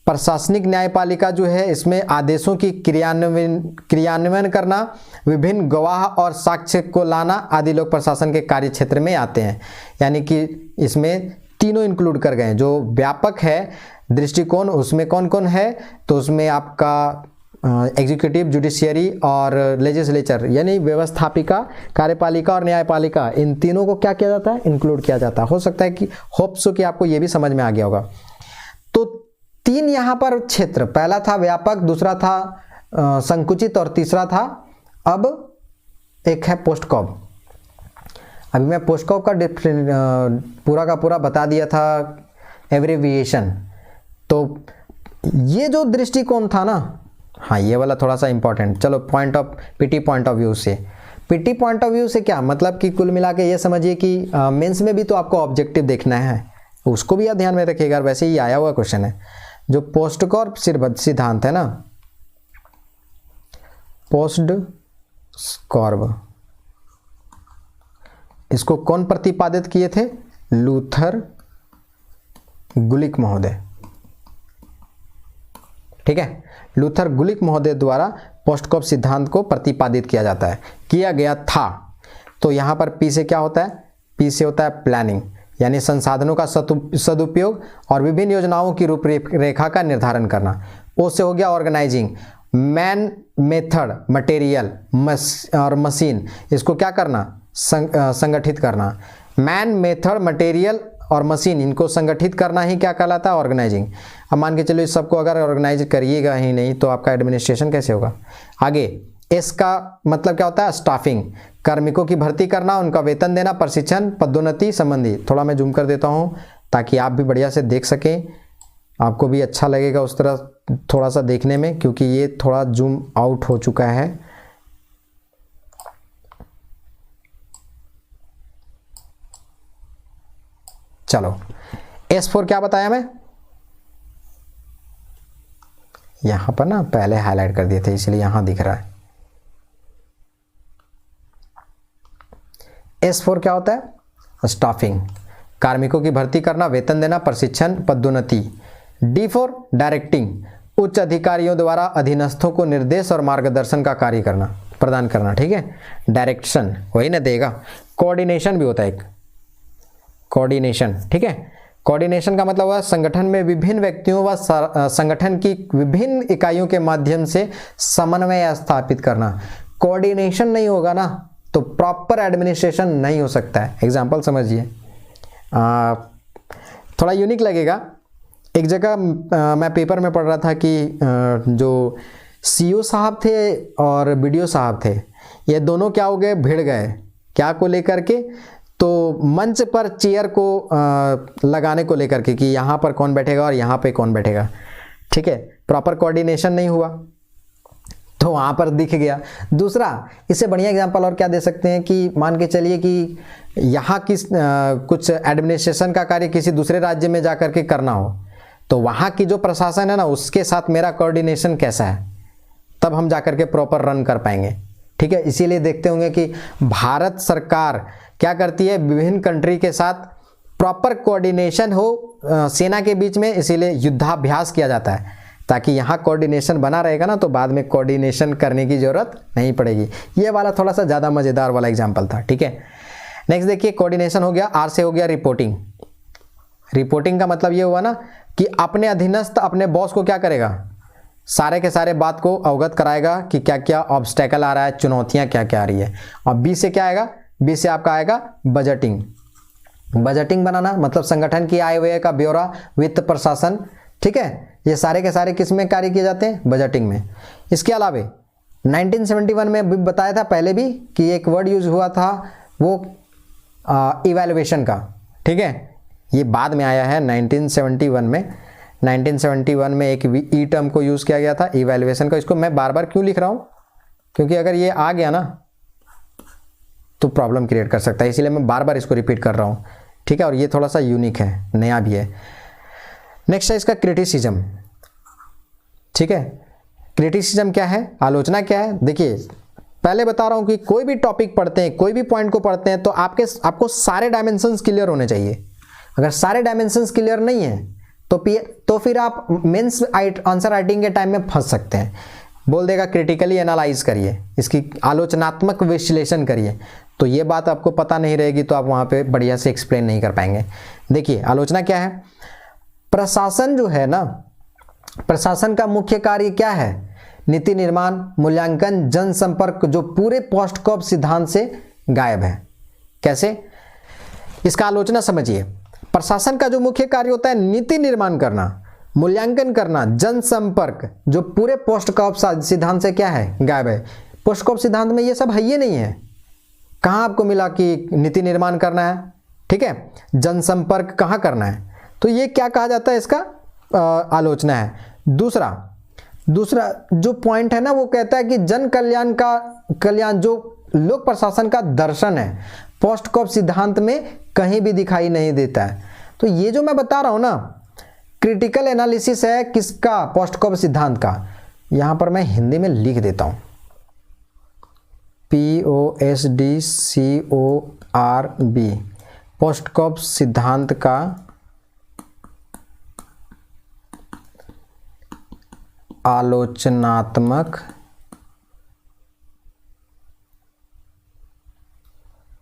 A: प्रशासनिक न्यायपालिका जो है, इसमें आदेशों की क्रियान्वयन करना, विभिन्न गवाह और साक्ष्य को लाना आदि लोक प्रशासन के कार्य क्षेत्र में आते हैं। यानी कि इसमें तीनों इंक्लूड कर गए। जो व्यापक है दृष्टिकोण उसमें कौन कौन है, तो उसमें आपका एग्जीक्यूटिव, जुडिशियरी और लेजिस्लेचर यानी व्यवस्थापिका, कार्यपालिका और न्यायपालिका, इन तीनों को क्या किया जाता है, इंक्लूड किया जाता है। हो सकता है कि होप सो कि आपको ये भी समझ में आ गया होगा। तो तीन यहाँ पर क्षेत्र, पहला था व्यापक, दूसरा था संकुचित और तीसरा था अब एक है पोस्टकॉप। अभी मैं पोस्टकॉप का पूरा का पूरा बता दिया था एब्रिविएशन। तो ये जो दृष्टिकोण था ना, हाँ ये वाला थोड़ा सा इंपॉर्टेंट। चलो पीटी पॉइंट ऑफ व्यू से, पीटी पॉइंट ऑफ व्यू से क्या मतलब कि कुल मिला के ये समझिए कि मेंस में भी तो आपको ऑब्जेक्टिव देखना है, उसको भी आप ध्यान में रखिएगा। वैसे ही आया हुआ क्वेश्चन है। जो पोस्टकॉर्प सिद्धांत है ना, पोस्टकॉर्प, इसको कौन प्रतिपादित किए थे, लूथर गुलिक महोदय। ठीक है, लूथर गुलिक महोदय द्वारा पोस्टकॉर्प सिद्धांत को प्रतिपादित किया गया था। तो यहां पर पी से क्या होता है, पी से होता है प्लानिंग, यानी संसाधनों का सदुपयोग और विभिन्न योजनाओं की रूपरेखा का निर्धारण करना। ओ से हो गया ऑर्गेनाइजिंग, मैन, मेथड, मटेरियल और मशीन, इसको क्या करना, संगठित करना। मैन, मेथड, मटेरियल और मशीन, इनको संगठित करना ही क्या कहलाता है, ऑर्गेनाइजिंग। अब मान के चलो इस सबको अगर ऑर्गेनाइज करिएगा ही नहीं तो आपका एडमिनिस्ट्रेशन कैसे होगा। आगे एस का मतलब क्या होता है, स्टाफिंग, कार्मिकों की भर्ती करना, उनका वेतन देना, प्रशिक्षण, पदोन्नति संबंधी। थोड़ा मैं जूम कर देता हूँ ताकि आप भी बढ़िया से देख सकें, आपको भी अच्छा लगेगा उस तरह थोड़ा सा देखने में, क्योंकि ये थोड़ा जूम आउट हो चुका है। चलो S4 क्या बताया मैं, यहां पर ना पहले हाईलाइट कर दिए थे इसलिए यहां दिख रहा है। S4 क्या होता है, स्टाफिंग, कार्मिकों की भर्ती करना, वेतन देना, प्रशिक्षण, पदोन्नति। D4 डायरेक्टिंग, उच्च अधिकारियों द्वारा अधीनस्थों को निर्देश और मार्गदर्शन का कार्य करना, प्रदान करना, ठीक है। डायरेक्शन वही ना देगा। कोऑर्डिनेशन भी होता है एक, कोऑर्डिनेशन, ठीक है। कोऑर्डिनेशन का मतलब हुआ संगठन में विभिन्न व्यक्तियों व संगठन की विभिन्न इकाइयों के माध्यम से समन्वय स्थापित करना। कोऑर्डिनेशन नहीं होगा ना तो प्रॉपर एडमिनिस्ट्रेशन नहीं हो सकता है। एग्जाम्पल समझिए, थोड़ा यूनिक लगेगा। एक जगह मैं पेपर में पढ़ रहा था कि जो सीईओ साहब थे और बीडीओ साहब थे, ये दोनों क्या हो गए, भिड़ गए। क्या को लेकर के, तो मंच पर चेयर को लगाने को लेकर के कि यहाँ पर कौन बैठेगा और यहाँ पे कौन बैठेगा, ठीक है। प्रॉपर कोऑर्डिनेशन नहीं हुआ तो वहाँ पर दिख गया। दूसरा, इससे बढ़िया एग्जांपल और क्या दे सकते हैं कि मान के चलिए कि यहाँ कुछ एडमिनिस्ट्रेशन का कार्य किसी दूसरे राज्य में जाकर के करना हो, तो वहाँ की जो प्रशासन है ना उसके साथ मेरा कोऑर्डिनेशन कैसा है, तब हम जाकर के प्रॉपर रन कर पाएंगे, ठीक है। इसीलिए देखते होंगे कि भारत सरकार क्या करती है, विभिन्न कंट्री के साथ प्रॉपर कोऑर्डिनेशन हो सेना के बीच में, इसीलिए युद्धाभ्यास किया जाता है ताकि यहाँ कोऑर्डिनेशन बना रहेगा ना तो बाद में कोऑर्डिनेशन करने की ज़रूरत नहीं पड़ेगी। ये वाला थोड़ा सा ज़्यादा मज़ेदार वाला एग्जाम्पल था, ठीक है। नेक्स्ट देखिए, कोऑर्डिनेशन हो गया। आर से हो गया रिपोर्टिंग। रिपोर्टिंग का मतलब ये हुआ ना कि अपने अधीनस्थ अपने बॉस को क्या करेगा, सारे के सारे बात को अवगत कराएगा कि क्या क्या ऑब्स्टेकल आ रहा है, चुनौतियाँ क्या क्या आ रही है। और बी से क्या आएगा, बी से आपका आएगा बजटिंग। बजटिंग बनाना मतलब संगठन की आय व्यय का ब्यौरा, वित्त प्रशासन, ठीक है। ये सारे के सारे किस में कार्य किए जाते हैं, बजटिंग में। इसके अलावा 1971 में भी बताया था पहले भी कि एक वर्ड यूज हुआ था वो इवैल्यूएशन का, ठीक है। ये बाद में आया है 1971 में। 1971 में एक ई टर्म को यूज़ किया गया था इवैल्यूएशन का। इसको मैं बार बार क्यों लिख रहा हूँ, क्योंकि अगर ये आ गया ना तो प्रॉब्लम क्रिएट कर सकता है, इसीलिए मैं बार बार इसको रिपीट कर रहा हूँ, ठीक है। और ये थोड़ा सा यूनिक है, नया भी है। नेक्स्ट है इसका क्रिटिसिज्म, ठीक है। क्रिटिसिज्म क्या है, आलोचना क्या है। देखिए पहले बता रहा हूँ कि कोई भी टॉपिक पढ़ते हैं, कोई भी पॉइंट को पढ़ते हैं तो आपको सारे डायमेंशंस क्लियर होने चाहिए। अगर सारे डायमेंशंस क्लियर नहीं है तो फिर आप मेंस आंसर राइटिंग के टाइम में फंस सकते हैं। बोल देगा क्रिटिकली एनालाइज करिए, इसकी आलोचनात्मक विश्लेषण करिए, तो ये बात आपको पता नहीं रहेगी तो आप वहाँ पे बढ़िया से एक्सप्लेन नहीं कर पाएंगे। देखिए आलोचना क्या है, प्रशासन जो है ना, प्रशासन का मुख्य कार्य क्या है, नीति निर्माण, मूल्यांकन, जनसंपर्क, जो पूरे पोस्ट कॉप सिद्धांत से गायब है। कैसे, इसका आलोचना समझिए। प्रशासन का जो मुख्य कार्य होता है नीति निर्माण करना, मूल्यांकन करना, जनसंपर्क, जो पूरे पोस्ट कॉप सिद्धांत से क्या है, गायब है। पोस्ट कॉप सिद्धांत में ये सब है ही नहीं है। कहाँ आपको मिला कि नीति निर्माण करना है, ठीक है, जनसंपर्क कहाँ करना है, तो ये क्या कहा जाता है, इसका आलोचना है। दूसरा जो पॉइंट है ना वो कहता है कि जन कल्याण जो लोक प्रशासन का दर्शन है पोस्ट कॉप सिद्धांत में कहीं भी दिखाई नहीं देता है। तो ये जो मैं बता रहा हूं ना क्रिटिकल एनालिसिस है किसका, पोस्ट कॉप सिद्धांत का। यहां पर मैं हिंदी में लिख देता हूं, POSDCORB, पोस्ट कॉप सिद्धांत का आलोचनात्मक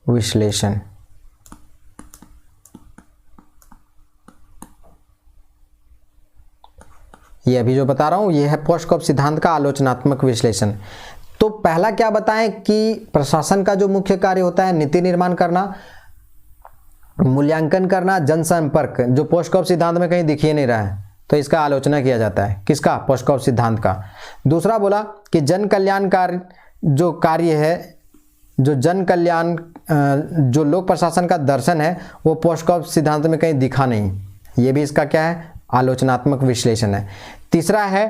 A: विश्लेषण। ये अभी जो बता रहा हूं ये है पोस्ट कॉप सिद्धांत का आलोचनात्मक विश्लेषण। तो पहला क्या बताएं कि प्रशासन का जो मुख्य कार्य होता है नीति निर्माण करना, मूल्यांकन करना, जनसंपर्क, जो पोस्ट कॉप सिद्धांत में कहीं दिख ही नहीं रहा है, तो इसका आलोचना किया जाता है। किसका, पोस्ट कॉप सिद्धांत का। दूसरा बोला कि जन कल्याणकारी जो कार्य है, जो जन कल्याण जो लोक प्रशासन का दर्शन है वो पोस्ट कॉप सिद्धांत में कहीं दिखा नहीं, ये भी इसका क्या है, आलोचनात्मक विश्लेषण है। तीसरा है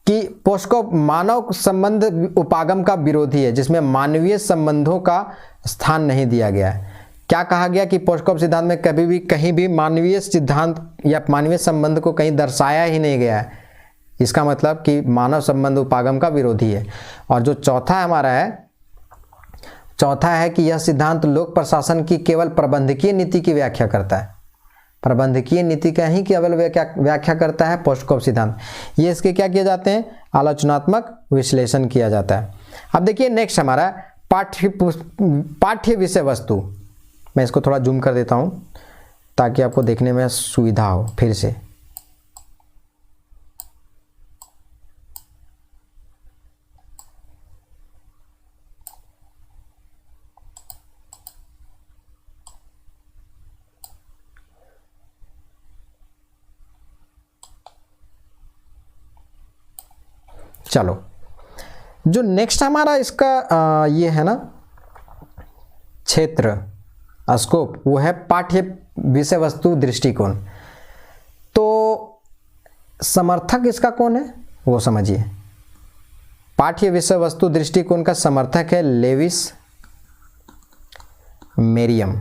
A: कि पोस्ट कॉप मानव संबंध उपागम का विरोधी है, जिसमें मानवीय संबंधों का स्थान नहीं दिया गया है। क्या कहा गया कि पोस्ट कॉप सिद्धांत में कभी भी कहीं भी मानवीय सिद्धांत या मानवीय संबंध को कहीं दर्शाया ही नहीं गया है। इसका मतलब कि मानव संबंध उपागम का विरोधी है। और जो चौथा हमारा है, चौथा है कि यह सिद्धांत लोक प्रशासन की केवल प्रबंधकीय नीति की व्याख्या करता है। प्रबंधकीय नीति का ही केवल व्याख्या करता है पोस्टकॉप सिद्धांत। ये इसके क्या किए जाते हैं, आलोचनात्मक विश्लेषण किया जाता है। अब देखिए नेक्स्ट हमारा पाठ्य विषय वस्तु। मैं इसको थोड़ा जूम कर देता हूँ ताकि आपको देखने में सुविधा हो। फिर से चलो, जो नेक्स्ट हमारा इसका ये है ना क्षेत्र स्कोप, वो है पाठ्य विषय वस्तु दृष्टिकोण। तो समर्थक इसका कौन है वो समझिए। पाठ्य विषय वस्तु दृष्टिकोण का समर्थक है लेविस मेरियम।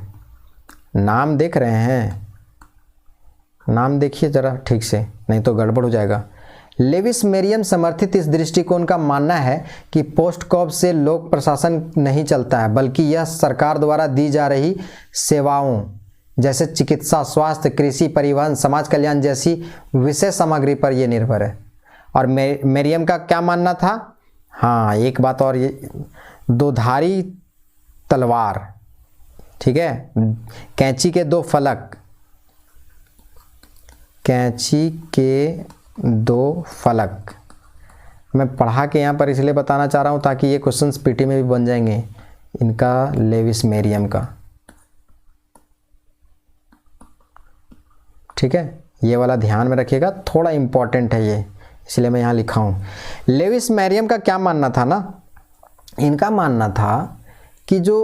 A: नाम देख रहे हैं, नाम देखिए जरा ठीक से, नहीं तो गड़बड़ हो जाएगा। लेविस मेरियम समर्थित इस दृष्टिकोण का मानना है कि पोस्टकॉप से लोक प्रशासन नहीं चलता है, बल्कि यह सरकार द्वारा दी जा रही सेवाओं जैसे चिकित्सा, स्वास्थ्य, कृषि, परिवहन, समाज कल्याण जैसी विषय सामग्री पर यह निर्भर है। और मेरियम का क्या मानना था, हाँ एक बात और, ये दोधारी तलवार, ठीक है, कैंची के दो फलक, कैंची के दो फलक। मैं पढ़ा के यहाँ पर इसलिए बताना चाह रहा हूँ ताकि ये क्वेश्चंस पीटी में भी बन जाएंगे इनका, लेविस मेरियम का, ठीक है। ये वाला ध्यान में रखिएगा, थोड़ा इम्पॉर्टेंट है ये, इसलिए मैं यहाँ लिखा हूँ। लेविस मेरियम का क्या मानना था ना, इनका मानना था कि जो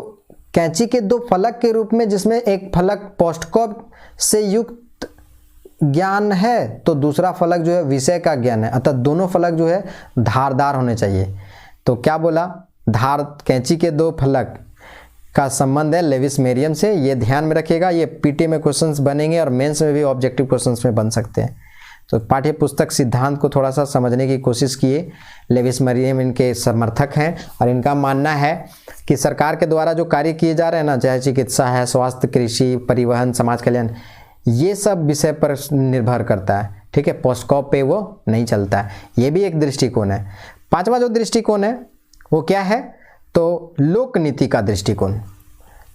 A: कैंची के दो फलक के रूप में, जिसमें एक फलक पोस्टकॉप से युक्त ज्ञान है तो दूसरा फलक जो है विषय का ज्ञान है, अतः दोनों फलक जो है धारदार होने चाहिए। तो क्या बोला, धार, कैंची के दो फलक का संबंध है लेविस मेरियम से। ये ध्यान में रखिएगा, ये पीटी में क्वेश्चंस बनेंगे और मेंस में भी ऑब्जेक्टिव क्वेश्चंस में बन सकते हैं। तो पाठ्य पुस्तक सिद्धांत को थोड़ा सा समझने की कोशिश किए। लेविस मेरियम इनके समर्थक हैं और इनका मानना है कि सरकार के द्वारा जो कार्य किए जा रहे हैं ना, चाहे चिकित्सा है, स्वास्थ्य, कृषि, परिवहन, समाज कल्याण, ये सब विषय पर निर्भर करता है, ठीक है, पोस्टकॉप पे वो नहीं चलता है। ये भी एक दृष्टिकोण है। पांचवा जो दृष्टिकोण है वो क्या है, तो लोक नीति का दृष्टिकोण।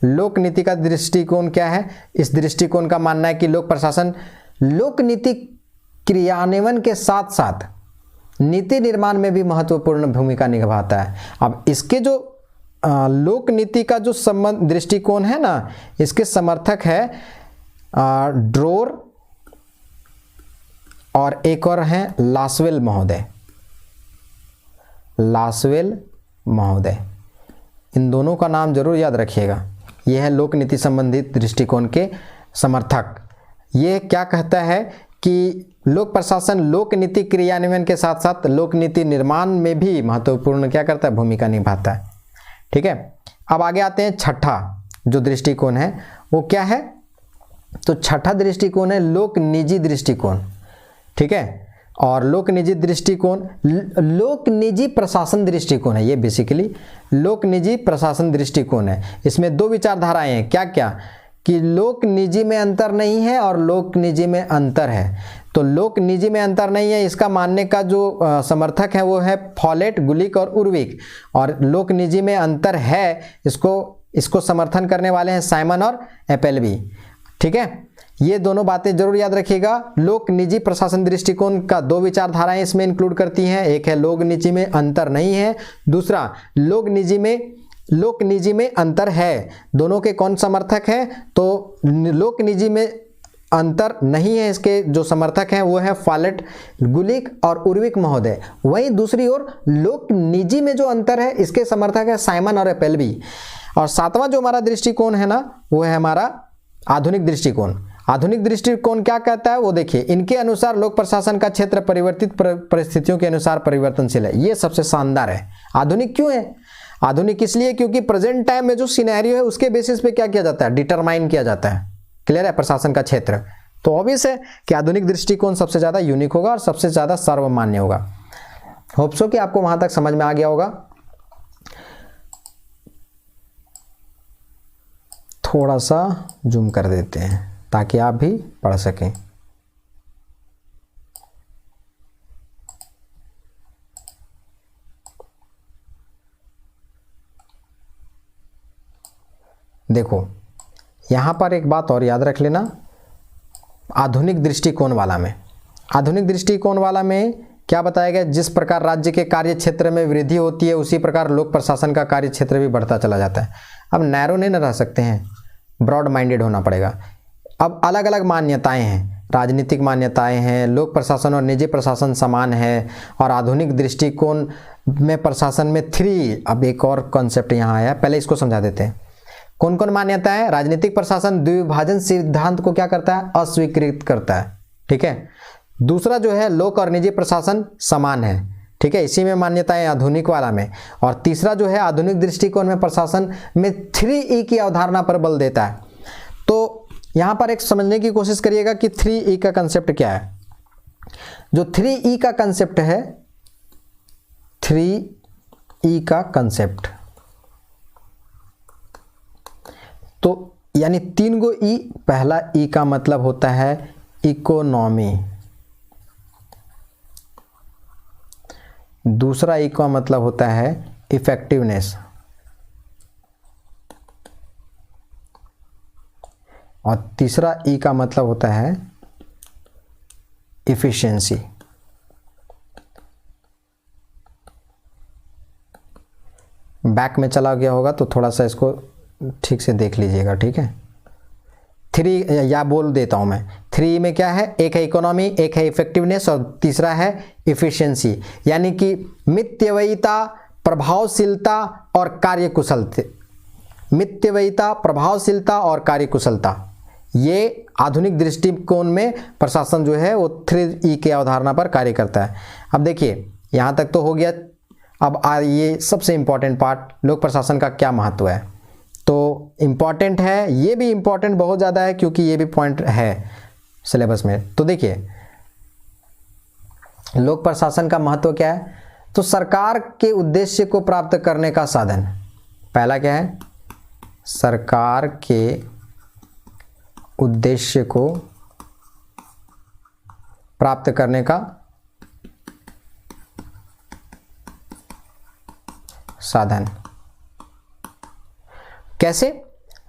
A: लोक नीति का दृष्टिकोण क्या है, इस दृष्टिकोण का मानना है कि लोक प्रशासन लोक नीति क्रियान्वयन के साथ साथ नीति निर्माण में भी महत्वपूर्ण भूमिका निभाता है। अब इसके जो लोक नीति का जो संबंध दृष्टिकोण है ना, इसके समर्थक है ड्रोर और एक और हैं लासवेल महोदय। लासवेल महोदय, इन दोनों का नाम जरूर याद रखिएगा। यह है लोक नीति संबंधित दृष्टिकोण के समर्थक। ये क्या कहता है कि लोक प्रशासन लोक नीति क्रियान्वयन के साथ साथ लोक नीति निर्माण में भी महत्वपूर्ण क्या करता है, भूमिका निभाता है, ठीक है। अब आगे आते हैं, छठा जो दृष्टिकोण है वो क्या है, तो छठा दृष्टिकोण है लोक निजी दृष्टिकोण, ठीक है। और लोक निजी दृष्टिकोण लोक निजी प्रशासन दृष्टिकोण है। ये बेसिकली लोक निजी प्रशासन दृष्टिकोण है। इसमें दो विचारधाराएं हैं, क्या क्या, कि लोक निजी में अंतर नहीं है और लोक निजी में अंतर है। तो लोक निजी में अंतर नहीं है, इसका मानने का जो समर्थक है वो है फॉलेट, गुलिक और उर्विक। और लोक निजी में अंतर है, इसको समर्थन करने वाले हैं साइमन और एपेलबी, ठीक है। ये दोनों बातें जरूर याद रखिएगा। लोक निजी प्रशासन दृष्टिकोण का दो विचारधाराएं इसमें इंक्लूड करती हैं। एक है लोक निजी में अंतर नहीं है, दूसरा लोक निजी में अंतर है। दोनों के कौन समर्थक हैं, तो लोक निजी में अंतर नहीं है, इसके जो समर्थक हैं वो है फॉलेट, गुलिक और उर्विक महोदय। वहीं दूसरी ओर लोक निजी में जो अंतर है, इसके समर्थक है साइमन और एपेलबी। और सातवां जो हमारा दृष्टिकोण है ना, वो है हमारा आधुनिक दृष्टिकोण। आधुनिक दृष्टिकोण क्या कहता है वो देखिए, इनके अनुसार लोक प्रशासन का क्षेत्र परिवर्तित परिस्थितियों के अनुसार परिवर्तनशील है। ये सबसे शानदार है। आधुनिक क्यों है, आधुनिक इसलिए क्योंकि प्रेजेंट टाइम में जो सिनेरियो है उसके बेसिस पे क्या किया जाता है, डिटरमाइन किया जाता है। क्लियर है, प्रशासन का क्षेत्र। तो ऑब्वियस है कि आधुनिक दृष्टिकोण सबसे ज्यादा यूनिक होगा और सबसे ज्यादा सर्वमान्य होगा। होप सो कि आपको वहां तक समझ में आ गया होगा। थोड़ा सा जूम कर देते हैं। ताकि आप भी पढ़ सकें। देखो यहाँ पर एक बात और याद रख लेना, आधुनिक दृष्टिकोण वाला में, आधुनिक दृष्टिकोण वाला में क्या बताया गया, जिस प्रकार राज्य के कार्य क्षेत्र में वृद्धि होती है उसी प्रकार लोक प्रशासन का कार्य क्षेत्र भी बढ़ता चला जाता है। अब नैरो नहीं न रह सकते हैं, ब्रॉड माइंडेड होना पड़ेगा। अब अलग अलग मान्यताएं हैं, राजनीतिक मान्यताएं हैं, लोक प्रशासन और निजी प्रशासन समान है, और आधुनिक दृष्टिकोण में प्रशासन में 3, अब एक और कॉन्सेप्ट यहाँ आया, पहले इसको समझा देते हैं। कौन कौन मान्यता है? राजनीतिक प्रशासन द्विविभाजन सिद्धांत को क्या करता है? अस्वीकृत करता है, ठीक है। दूसरा जो है लोक और निजी प्रशासन समान है, ठीक है, इसी में मान्यताएं आधुनिक वाला में। और तीसरा जो है आधुनिक दृष्टिकोण में प्रशासन में 3E की अवधारणा पर बल देता है। तो यहाँ पर एक समझने की कोशिश करिएगा कि 3E का कंसेप्ट क्या है। जो 3E का कंसेप्ट है, 3E का कंसेप्ट, तो यानी 3 गो ई। पहला ई का मतलब होता है इकोनॉमी, दूसरा ई का मतलब होता है इफेक्टिवनेस, और तीसरा ई का मतलब होता है इफिशिएंसी। बैक में चला गया होगा तो थोड़ा सा इसको ठीक से देख लीजिएगा, ठीक है। 3 या बोल देता हूँ मैं, 3 में क्या है? एक है इकोनॉमी, एक है इफेक्टिवनेस और तीसरा है इफिशिएंसी, यानी कि मितव्ययिता, प्रभावशीलता और कार्यकुशलता। मितव्ययिता, प्रभावशीलता और कार्यकुशलता, ये आधुनिक दृष्टिकोण में प्रशासन जो है वो 3E के अवधारणा पर कार्य करता है। अब देखिए यहाँ तक तो हो गया। अब ये सबसे इम्पॉर्टेंट पार्ट, लोक प्रशासन का क्या महत्व है। तो इम्पॉर्टेंट है, ये भी इम्पॉर्टेंट बहुत ज़्यादा है क्योंकि ये भी पॉइंट है सिलेबस में। तो देखिए लोक प्रशासन का महत्व क्या है, तो सरकार के उद्देश्य को प्राप्त करने का साधन। पहला क्या है? सरकार के उद्देश्य को प्राप्त करने का साधन। कैसे?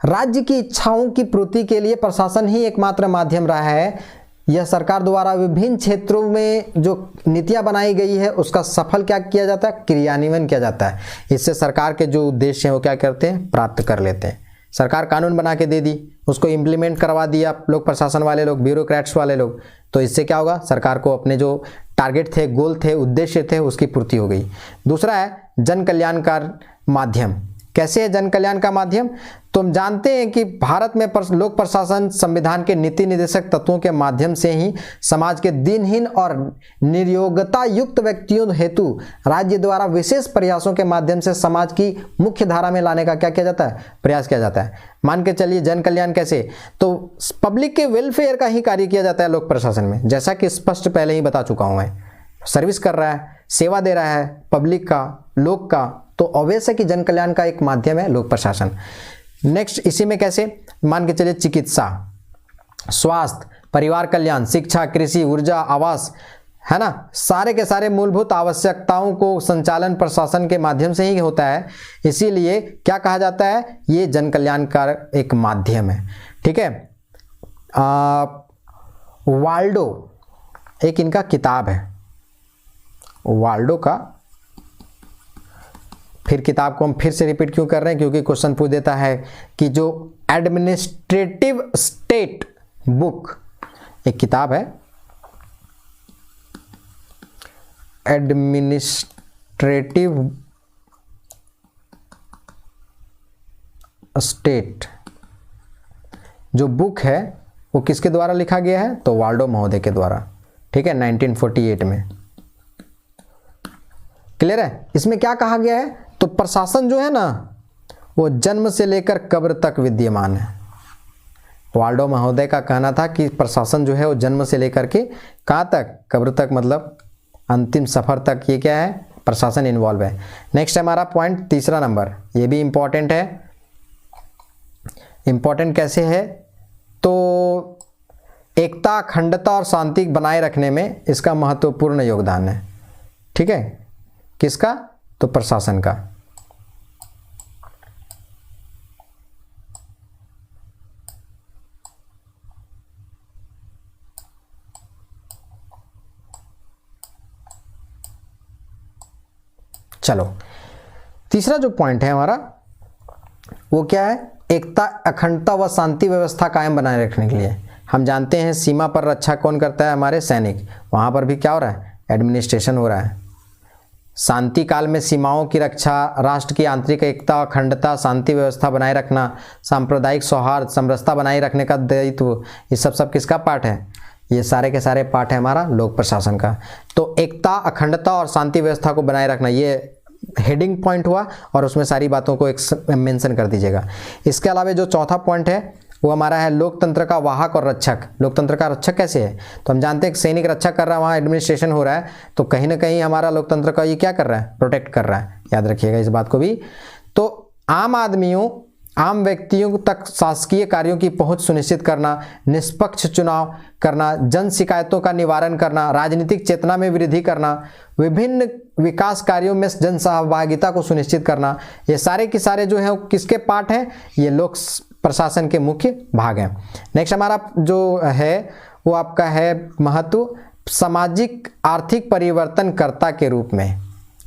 A: राज्य की इच्छाओं की पूर्ति के लिए प्रशासन ही एकमात्र माध्यम रहा है। यह सरकार द्वारा विभिन्न क्षेत्रों में जो नीतियां बनाई गई है उसका सफल क्या किया जाता है? क्रियान्वयन किया जाता है। इससे सरकार के जो उद्देश्य हैं वो क्या करते हैं? प्राप्त कर लेते हैं। सरकार कानून बना के दे दी, उसको इम्प्लीमेंट करवा दिया लोक प्रशासन वाले लोग, ब्यूरोक्रेट्स वाले लोग, तो इससे क्या होगा? सरकार को अपने जो टारगेट थे, गोल थे, उद्देश्य थे, उसकी पूर्ति हो गई। दूसरा है जन कल्याणकारी माध्यम। कैसे है जन कल्याण का माध्यम? तो हम जानते हैं कि भारत में लोक प्रशासन संविधान के नीति निर्देशक तत्वों के माध्यम से ही समाज के दिनहीन और निर्योग्यता युक्त व्यक्तियों हेतु राज्य द्वारा विशेष प्रयासों के माध्यम से समाज की मुख्य धारा में लाने का क्या किया जाता है? प्रयास किया जाता है। मान के चलिए जन कल्याण कैसे, तो पब्लिक के वेलफेयर का ही कार्य किया जाता है लोक प्रशासन में, जैसा कि स्पष्ट पहले ही बता चुका हूं मैं। सर्विस कर रहा है, सेवा दे रहा है पब्लिक का, लोक का, तो ऑब्वियस है कि जन कल्याण का एक माध्यम है लोक प्रशासन। नेक्स्ट इसी में कैसे, मान के चलिए चिकित्सा, स्वास्थ्य, परिवार कल्याण, शिक्षा, कृषि, ऊर्जा, आवास, है ना, सारे के सारे मूलभूत आवश्यकताओं को संचालन प्रशासन के माध्यम से ही होता है। इसीलिए क्या कहा जाता है? ये जन कल्याण का एक माध्यम है। ठीक है। वाल्डो, एक इनका किताब है वाल्डो का। फिर किताब को हम फिर से रिपीट क्यों कर रहे हैं? क्योंकि क्वेश्चन पूछ देता है कि जो एडमिनिस्ट्रेटिव स्टेट बुक, एक किताब है एडमिनिस्ट्रेटिव स्टेट, जो बुक है वो किसके द्वारा लिखा गया है? तो वाल्डो महोदय के द्वारा। ठीक है, 1948 में। क्लियर है? इसमें क्या कहा गया है? तो प्रशासन जो है ना वो जन्म से लेकर कब्र तक विद्यमान है। वाल्डो महोदय का कहना था कि प्रशासन जो है वो जन्म से लेकर के कहाँ तक? कब्र तक, मतलब अंतिम सफर तक ये क्या है? प्रशासन इन्वॉल्व है। नेक्स्ट हमारा पॉइंट तीसरा नंबर, ये भी इंपॉर्टेंट है। इंपॉर्टेंट कैसे है? तो एकता, अखंडता और शांति बनाए रखने में इसका महत्वपूर्ण योगदान है। ठीक है, किसका? तो प्रशासन का। चलो, तीसरा जो पॉइंट है हमारा वो क्या है? एकता, अखंडता व शांति व्यवस्था कायम बनाए रखने के लिए। हम जानते हैं सीमा पर रक्षा कौन करता है? हमारे सैनिक। वहाँ पर भी क्या हो रहा है? एडमिनिस्ट्रेशन हो रहा है। शांति काल में सीमाओं की रक्षा, राष्ट्र की आंतरिक एकता, अखंडता, शांति व्यवस्था बनाए रखना, सांप्रदायिक सौहार्द, समरसता बनाए रखने का दायित्व, ये सब किसका पार्ट है? ये सारे के सारे पार्ट है हमारा लोक प्रशासन का। तो एकता, अखंडता और शांति व्यवस्था को बनाए रखना, ये हेडिंग पॉइंट हुआ और उसमें सारी बातों को एक मेंशन कर दीजिएगा। इसके अलावा जो चौथा पॉइंट है वो हमारा है लोकतंत्र का वाहक और रक्षक। लोकतंत्र का रक्षक कैसे है? तो हम जानते हैं कि सैनिक रक्षा कर रहा है, वहाँ एडमिनिस्ट्रेशन हो रहा है, तो कहीं ना कहीं हमारा लोकतंत्र का ये क्या कर रहा है? प्रोटेक्ट कर रहा है। याद रखिएगा इस बात को भी। तो आम व्यक्तियों तक शासकीय कार्यों की पहुंच सुनिश्चित करना, निष्पक्ष चुनाव करना, जन शिकायतों का निवारण करना, राजनीतिक चेतना में वृद्धि करना, विभिन्न विकास कार्यों में जन सहभागिता को सुनिश्चित करना, ये सारे के सारे जो है किसके पार्ट हैं? ये लोक प्रशासन के मुख्य भाग हैं। नेक्स्ट हमारा जो है वो आपका है महत्व सामाजिक आर्थिक परिवर्तनकर्ता के रूप में।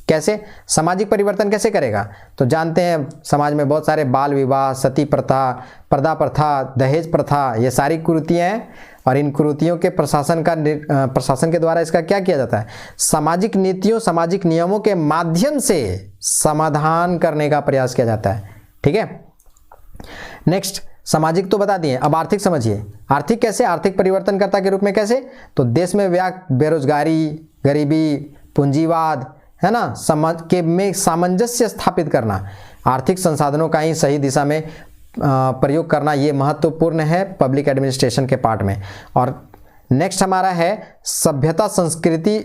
A: कैसे सामाजिक परिवर्तन कैसे करेगा? तो जानते हैं समाज में बहुत सारे बाल विवाह, सती प्रथा, पर्दा प्रथा, दहेज प्रथा, ये सारी कुरीतियाँ हैं और इन कुरीतियों के प्रशासन के द्वारा इसका क्या किया जाता है? सामाजिक नीतियों, सामाजिक नियमों के माध्यम से समाधान करने का प्रयास किया जाता है। ठीक है, नेक्स्ट सामाजिक तो बता दिए, अब आर्थिक समझिए। आर्थिक कैसे? आर्थिक परिवर्तनकर्ता के रूप में कैसे? तो देश में व्याप्त बेरोजगारी, गरीबी, पूंजीवाद, है ना, समाज के में सामंजस्य स्थापित करना, आर्थिक संसाधनों का ही सही दिशा में प्रयोग करना, ये महत्वपूर्ण है पब्लिक एडमिनिस्ट्रेशन के पार्ट में। और नेक्स्ट हमारा है सभ्यता, संस्कृति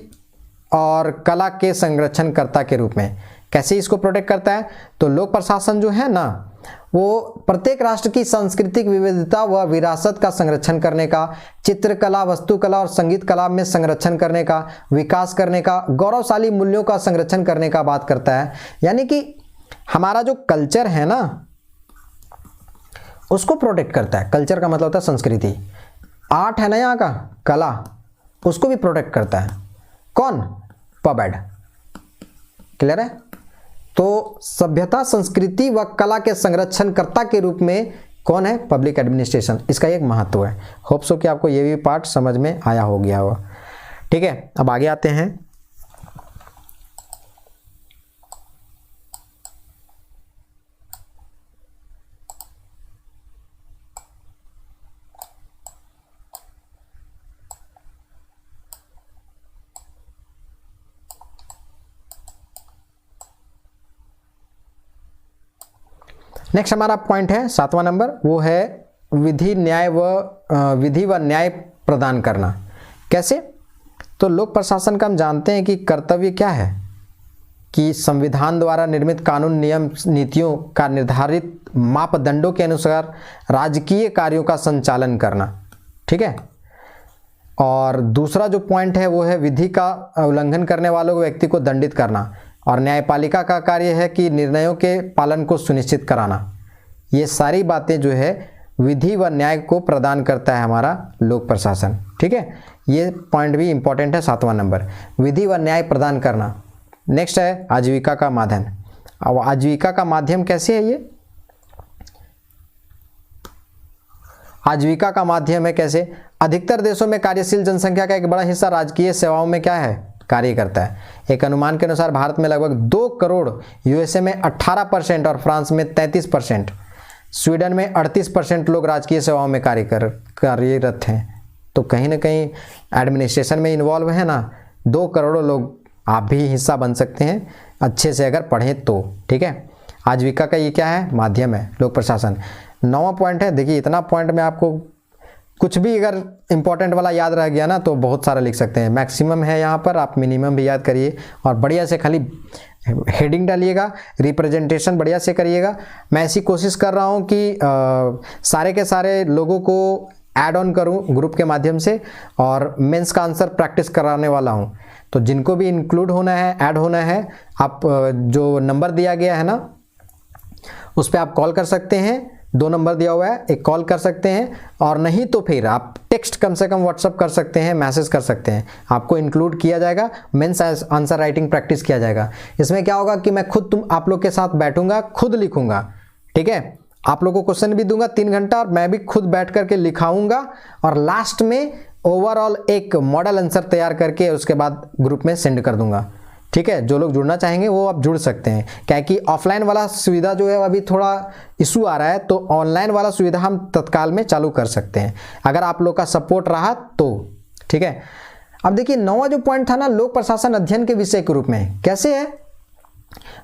A: और कला के संरक्षणकर्ता के रूप में। कैसे इसको प्रोटेक्ट करता है? तो लोक प्रशासन जो है ना, वो प्रत्येक राष्ट्र की सांस्कृतिक विविधता व विरासत का संरक्षण करने का, चित्रकला, वस्तुकला और संगीत कला में संरक्षण करने का, विकास करने का, गौरवशाली मूल्यों का संरक्षण करने का बात करता है। यानी कि हमारा जो कल्चर है ना, उसको प्रोटेक्ट करता है। कल्चर का मतलब होता है संस्कृति। आर्ट है ना यहाँ का, कला, उसको भी प्रोटेक्ट करता है। कौन? पबेड। क्लियर है? तो सभ्यता, संस्कृति व कला के संरक्षणकर्ता के रूप में कौन है? Public administration. इसका एक महत्व है। होप सो कि आपको ये भी पार्ट समझ में आया हो गया होगा। ठीक है, अब आगे आते हैं। नेक्स्ट हमारा पॉइंट है 7वां नंबर, वो है विधि व न्याय प्रदान करना। कैसे? तो लोक प्रशासन का हम जानते हैं कि कर्तव्य क्या है कि संविधान द्वारा निर्मित कानून, नियम, नीतियों का निर्धारित मापदंडों के अनुसार राजकीय कार्यों का संचालन करना। ठीक है, और दूसरा जो पॉइंट है वो है विधि का उल्लंघन करने वालों व्यक्ति को दंडित करना। और न्यायपालिका का कार्य है कि निर्णयों के पालन को सुनिश्चित कराना। ये सारी बातें जो है विधि व न्याय को प्रदान करता है हमारा लोक प्रशासन। ठीक है, ये पॉइंट भी इंपॉर्टेंट है 7वां नंबर, विधि व न्याय प्रदान करना। नेक्स्ट है आजीविका का माध्यम। अब आजीविका का माध्यम कैसे है? ये आजीविका का माध्यम है कैसे? अधिकतर देशों में कार्यशील जनसंख्या का एक बड़ा हिस्सा राजकीय सेवाओं में क्या है? कार्य करता है। एक अनुमान के अनुसार भारत में लगभग 2 करोड़, यूएसए में 18% और फ्रांस में 33%, स्वीडन में 38% लोग राजकीय सेवाओं में कार्यरत हैं। तो कहीं ना कहीं एडमिनिस्ट्रेशन में इन्वॉल्व है ना। 2 करोड़ लोग, आप भी हिस्सा बन सकते हैं अच्छे से अगर पढ़ें तो। ठीक है, आजीविका का ये क्या है? माध्यम है लोक प्रशासन। 9वां पॉइंट है, देखिए इतना पॉइंट में आपको कुछ भी अगर इंपॉर्टेंट वाला याद रह गया ना तो बहुत सारा लिख सकते हैं। मैक्सिमम है यहाँ पर, आप मिनिमम भी याद करिए और बढ़िया से खाली हेडिंग डालिएगा, रिप्रेजेंटेशन बढ़िया से करिएगा। मैं ऐसी कोशिश कर रहा हूँ कि सारे के सारे लोगों को ऐड ऑन करूं ग्रुप के माध्यम से और मेंस का आंसर प्रैक्टिस कराने वाला हूं। तो जिनको भी इंक्लूड होना है, ऐड होना है, आप जो नंबर दिया गया है ना उस पर आप कॉल कर सकते हैं। 2 नंबर दिया हुआ है, एक कॉल कर सकते हैं और नहीं तो फिर आप टेक्स्ट कम से कम व्हाट्सअप कर सकते हैं, मैसेज कर सकते हैं। आपको इंक्लूड किया जाएगा, मेंस आंसर राइटिंग प्रैक्टिस किया जाएगा। इसमें क्या होगा कि मैं खुद आप लोग के साथ बैठूंगा, खुद लिखूंगा, ठीक है। आप लोगों को क्वेश्चन भी दूंगा 3 घंटा और मैं भी खुद बैठ करके लिखाऊंगा और लास्ट में ओवरऑल एक मॉडल आंसर तैयार करके उसके बाद ग्रुप में सेंड कर दूंगा, ठीक है। जो लोग जुड़ना चाहेंगे वो आप जुड़ सकते हैं, क्या कि ऑफलाइन वाला सुविधा जो है अभी थोड़ा इशू आ रहा है, तो ऑनलाइन वाला सुविधा हम तत्काल में चालू कर सकते हैं अगर आप लोग का सपोर्ट रहा तो, ठीक है। अब देखिए 9वां जो पॉइंट था ना, लोक प्रशासन अध्ययन के विषय के रूप में कैसे है।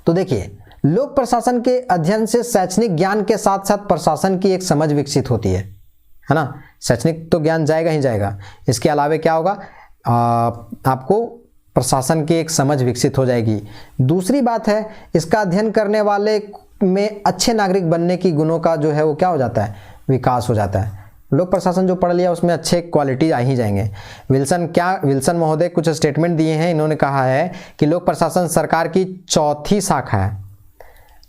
A: तो देखिए लोक प्रशासन के अध्ययन से शैक्षणिक ज्ञान के साथ साथ प्रशासन की एक समझ विकसित होती है ना। शैक्षणिक तो ज्ञान जाएगा ही जाएगा, इसके अलावा क्या होगा, आपको प्रशासन की एक समझ विकसित हो जाएगी। दूसरी बात है, इसका अध्ययन करने वाले में अच्छे नागरिक बनने की गुणों का जो है वो क्या हो जाता है, विकास हो जाता है। लोक प्रशासन जो पढ़ लिया उसमें अच्छे क्वालिटी आ ही जाएंगे। विल्सन महोदय कुछ स्टेटमेंट दिए हैं, इन्होंने कहा है कि लोक प्रशासन सरकार की चौथी शाखा है।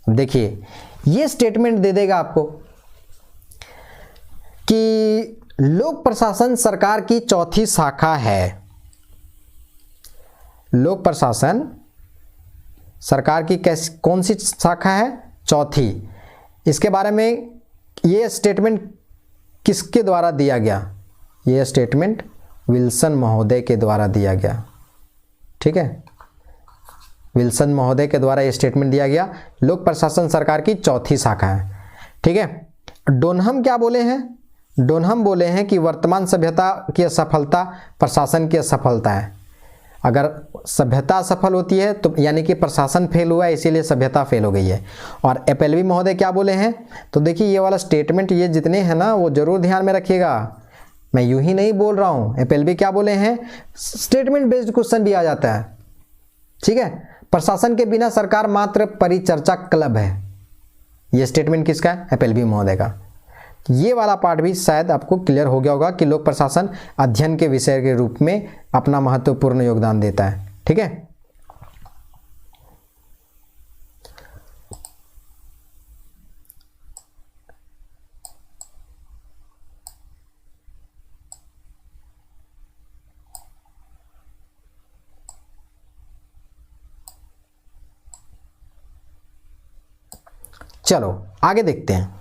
A: देखिए ये स्टेटमेंट दे देगा आपको कि लोक प्रशासन सरकार की चौथी शाखा है। लोक प्रशासन सरकार की कौन सी शाखा है, चौथी। इसके बारे में ये स्टेटमेंट किसके द्वारा दिया गया, ये स्टेटमेंट विल्सन महोदय के द्वारा दिया गया, ठीक है। विल्सन महोदय के द्वारा ये स्टेटमेंट दिया गया, लोक प्रशासन सरकार की चौथी शाखा है, ठीक है। डोनहम क्या बोले हैं, डोनहम बोले हैं कि वर्तमान सभ्यता की असफलता प्रशासन की असफलता है। अगर सभ्यता असफल होती है तो यानी कि प्रशासन फेल हुआ है, इसीलिए सभ्यता फेल हो गई है। और एपेलवी महोदय क्या बोले हैं, तो देखिए ये वाला स्टेटमेंट ये जितने हैं ना वो जरूर ध्यान में रखिएगा, मैं यूं ही नहीं बोल रहा हूं। एपेलवी क्या बोले हैं, स्टेटमेंट बेस्ड क्वेश्चन भी आ जाता है, ठीक है। प्रशासन के बिना सरकार मात्र परिचर्चा क्लब है, ये स्टेटमेंट किसका है, एपेलवी महोदय का। ये वाला पार्ट भी शायद आपको क्लियर हो गया होगा कि लोक प्रशासन अध्ययन के विषय के रूप में अपना महत्वपूर्ण योगदान देता है, ठीक है। चलो आगे देखते हैं।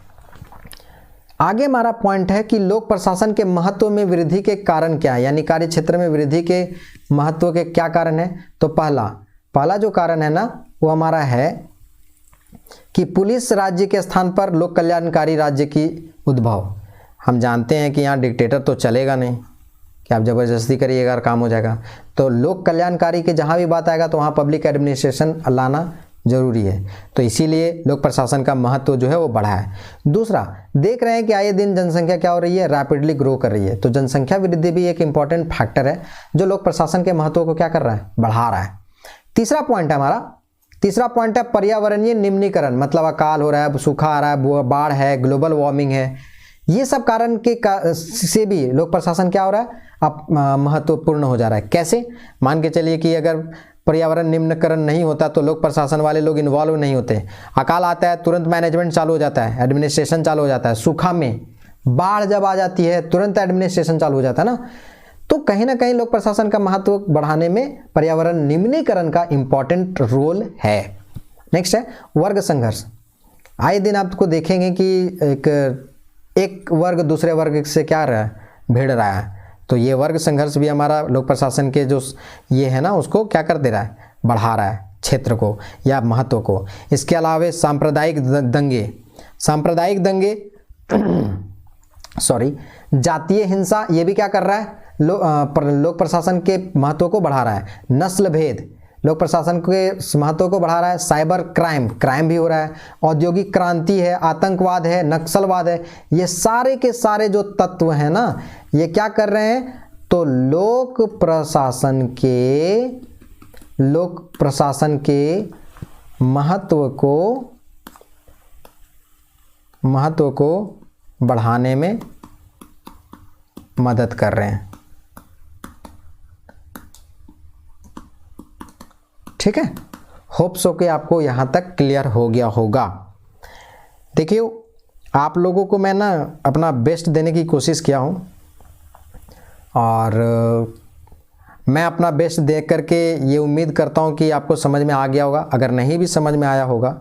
A: आगे हमारा पॉइंट है कि लोक प्रशासन के महत्व में वृद्धि के कारण क्या है, यानी कार्य क्षेत्र में वृद्धि के महत्व के क्या कारण है। तो पहला जो कारण है ना वो हमारा है कि पुलिस राज्य के स्थान पर लोक कल्याणकारी राज्य की उद्भव। हम जानते हैं कि यहाँ डिक्टेटर तो चलेगा नहीं कि आप ज़बरदस्ती करिएगा और काम हो जाएगा, तो लोक कल्याणकारी के जहाँ भी बात आएगा तो वहाँ पब्लिक एडमिनिस्ट्रेशन लाना जरूरी है, तो इसीलिए लोक प्रशासन का महत्व जो है वो बढ़ा है। दूसरा, देख रहे हैं कि आए दिन जनसंख्या क्या हो रही है, रैपिडली ग्रो कर रही है, तो जनसंख्या वृद्धि भी एक इंपॉर्टेंट फैक्टर है जो लोक प्रशासन के महत्व को क्या कर रहा है, बढ़ा रहा है। तीसरा पॉइंट है हमारा, तीसरा पॉइंट है पर्यावरणीय निम्नीकरण, मतलब अकाल हो रहा है, सूखा आ रहा है, बाढ़ है, ग्लोबल वार्मिंग है, ये सब कारण के से भी लोक प्रशासन क्या हो रहा है, अब महत्वपूर्ण हो जा रहा है। कैसे, मान के चलिए कि अगर पर्यावरण निम्नीकरण नहीं होता तो लोक प्रशासन वाले लोग इन्वॉल्व नहीं होते, अकाल आता है तुरंत मैनेजमेंट चालू हो जाता है, एडमिनिस्ट्रेशन चालू हो जाता है, सूखा में बाढ़ जब आ जाती है तुरंत एडमिनिस्ट्रेशन चालू हो जाता है ना, तो कहीं ना कहीं लोक प्रशासन का महत्व बढ़ाने में पर्यावरण निम्नीकरण का इंपॉर्टेंट रोल है। नेक्स्ट है वर्ग संघर्ष। आए दिन आपको देखेंगे कि एक वर्ग दूसरे वर्ग से क्या रहा है, भिड़ रहा है, तो ये वर्ग संघर्ष भी हमारा लोक प्रशासन के जो ये है ना उसको क्या कर दे रहा है, बढ़ा रहा है क्षेत्र को या महत्व को। इसके अलावा सांप्रदायिक दंगे सॉरी जातीय हिंसा, ये भी क्या कर रहा है, लोक प्रशासन के महत्व को बढ़ा रहा है। नस्ल भेद लोक प्रशासन के महत्व को बढ़ा रहा है। साइबर क्राइम भी हो रहा है। औद्योगिक क्रांति है, आतंकवाद है, नक्सलवाद है, ये सारे के सारे जो तत्व हैं ना ये क्या कर रहे हैं, तो लोक प्रशासन के महत्व को बढ़ाने में मदद कर रहे हैं। ठीक है, होप सो कि आपको यहाँ तक क्लियर हो गया होगा। देखिए, आप लोगों को मैं ना अपना बेस्ट देने की कोशिश किया हूँ और मैं अपना बेस्ट दे करके ये उम्मीद करता हूँ कि आपको समझ में आ गया होगा। अगर नहीं भी समझ में आया होगा,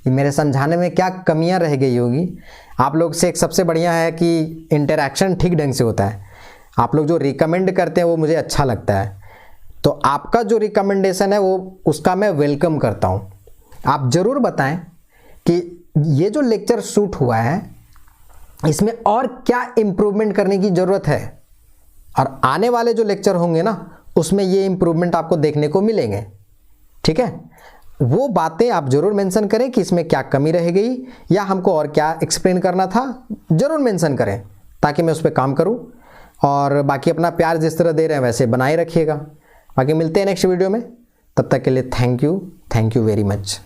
A: मेरे समझाने में क्या कमियां रह गई होगी, आप लोग से एक सबसे बढ़िया है कि इंटरेक्शन ठीक ढंग से होता है। आप लोग जो रिकमेंड करते हैं वो मुझे अच्छा लगता है, तो आपका जो रिकमेंडेशन है वो उसका मैं वेलकम करता हूँ। आप ज़रूर बताएं कि ये जो लेक्चर शूट हुआ है इसमें और क्या इम्प्रूवमेंट करने की ज़रूरत है, और आने वाले जो लेक्चर होंगे ना उसमें ये इम्प्रूवमेंट आपको देखने को मिलेंगे। ठीक है, वो बातें आप ज़रूर मेंशन करें कि इसमें क्या कमी रह गई या हमको और क्या एक्सप्लेन करना था, ज़रूर मेंशन करें ताकि मैं उस पर काम करूं। और बाकी अपना प्यार जिस तरह दे रहे हैं वैसे बनाए रखिएगा। बाकी मिलते हैं नेक्स्ट वीडियो में, तब तक के लिए थैंक यू वेरी मच।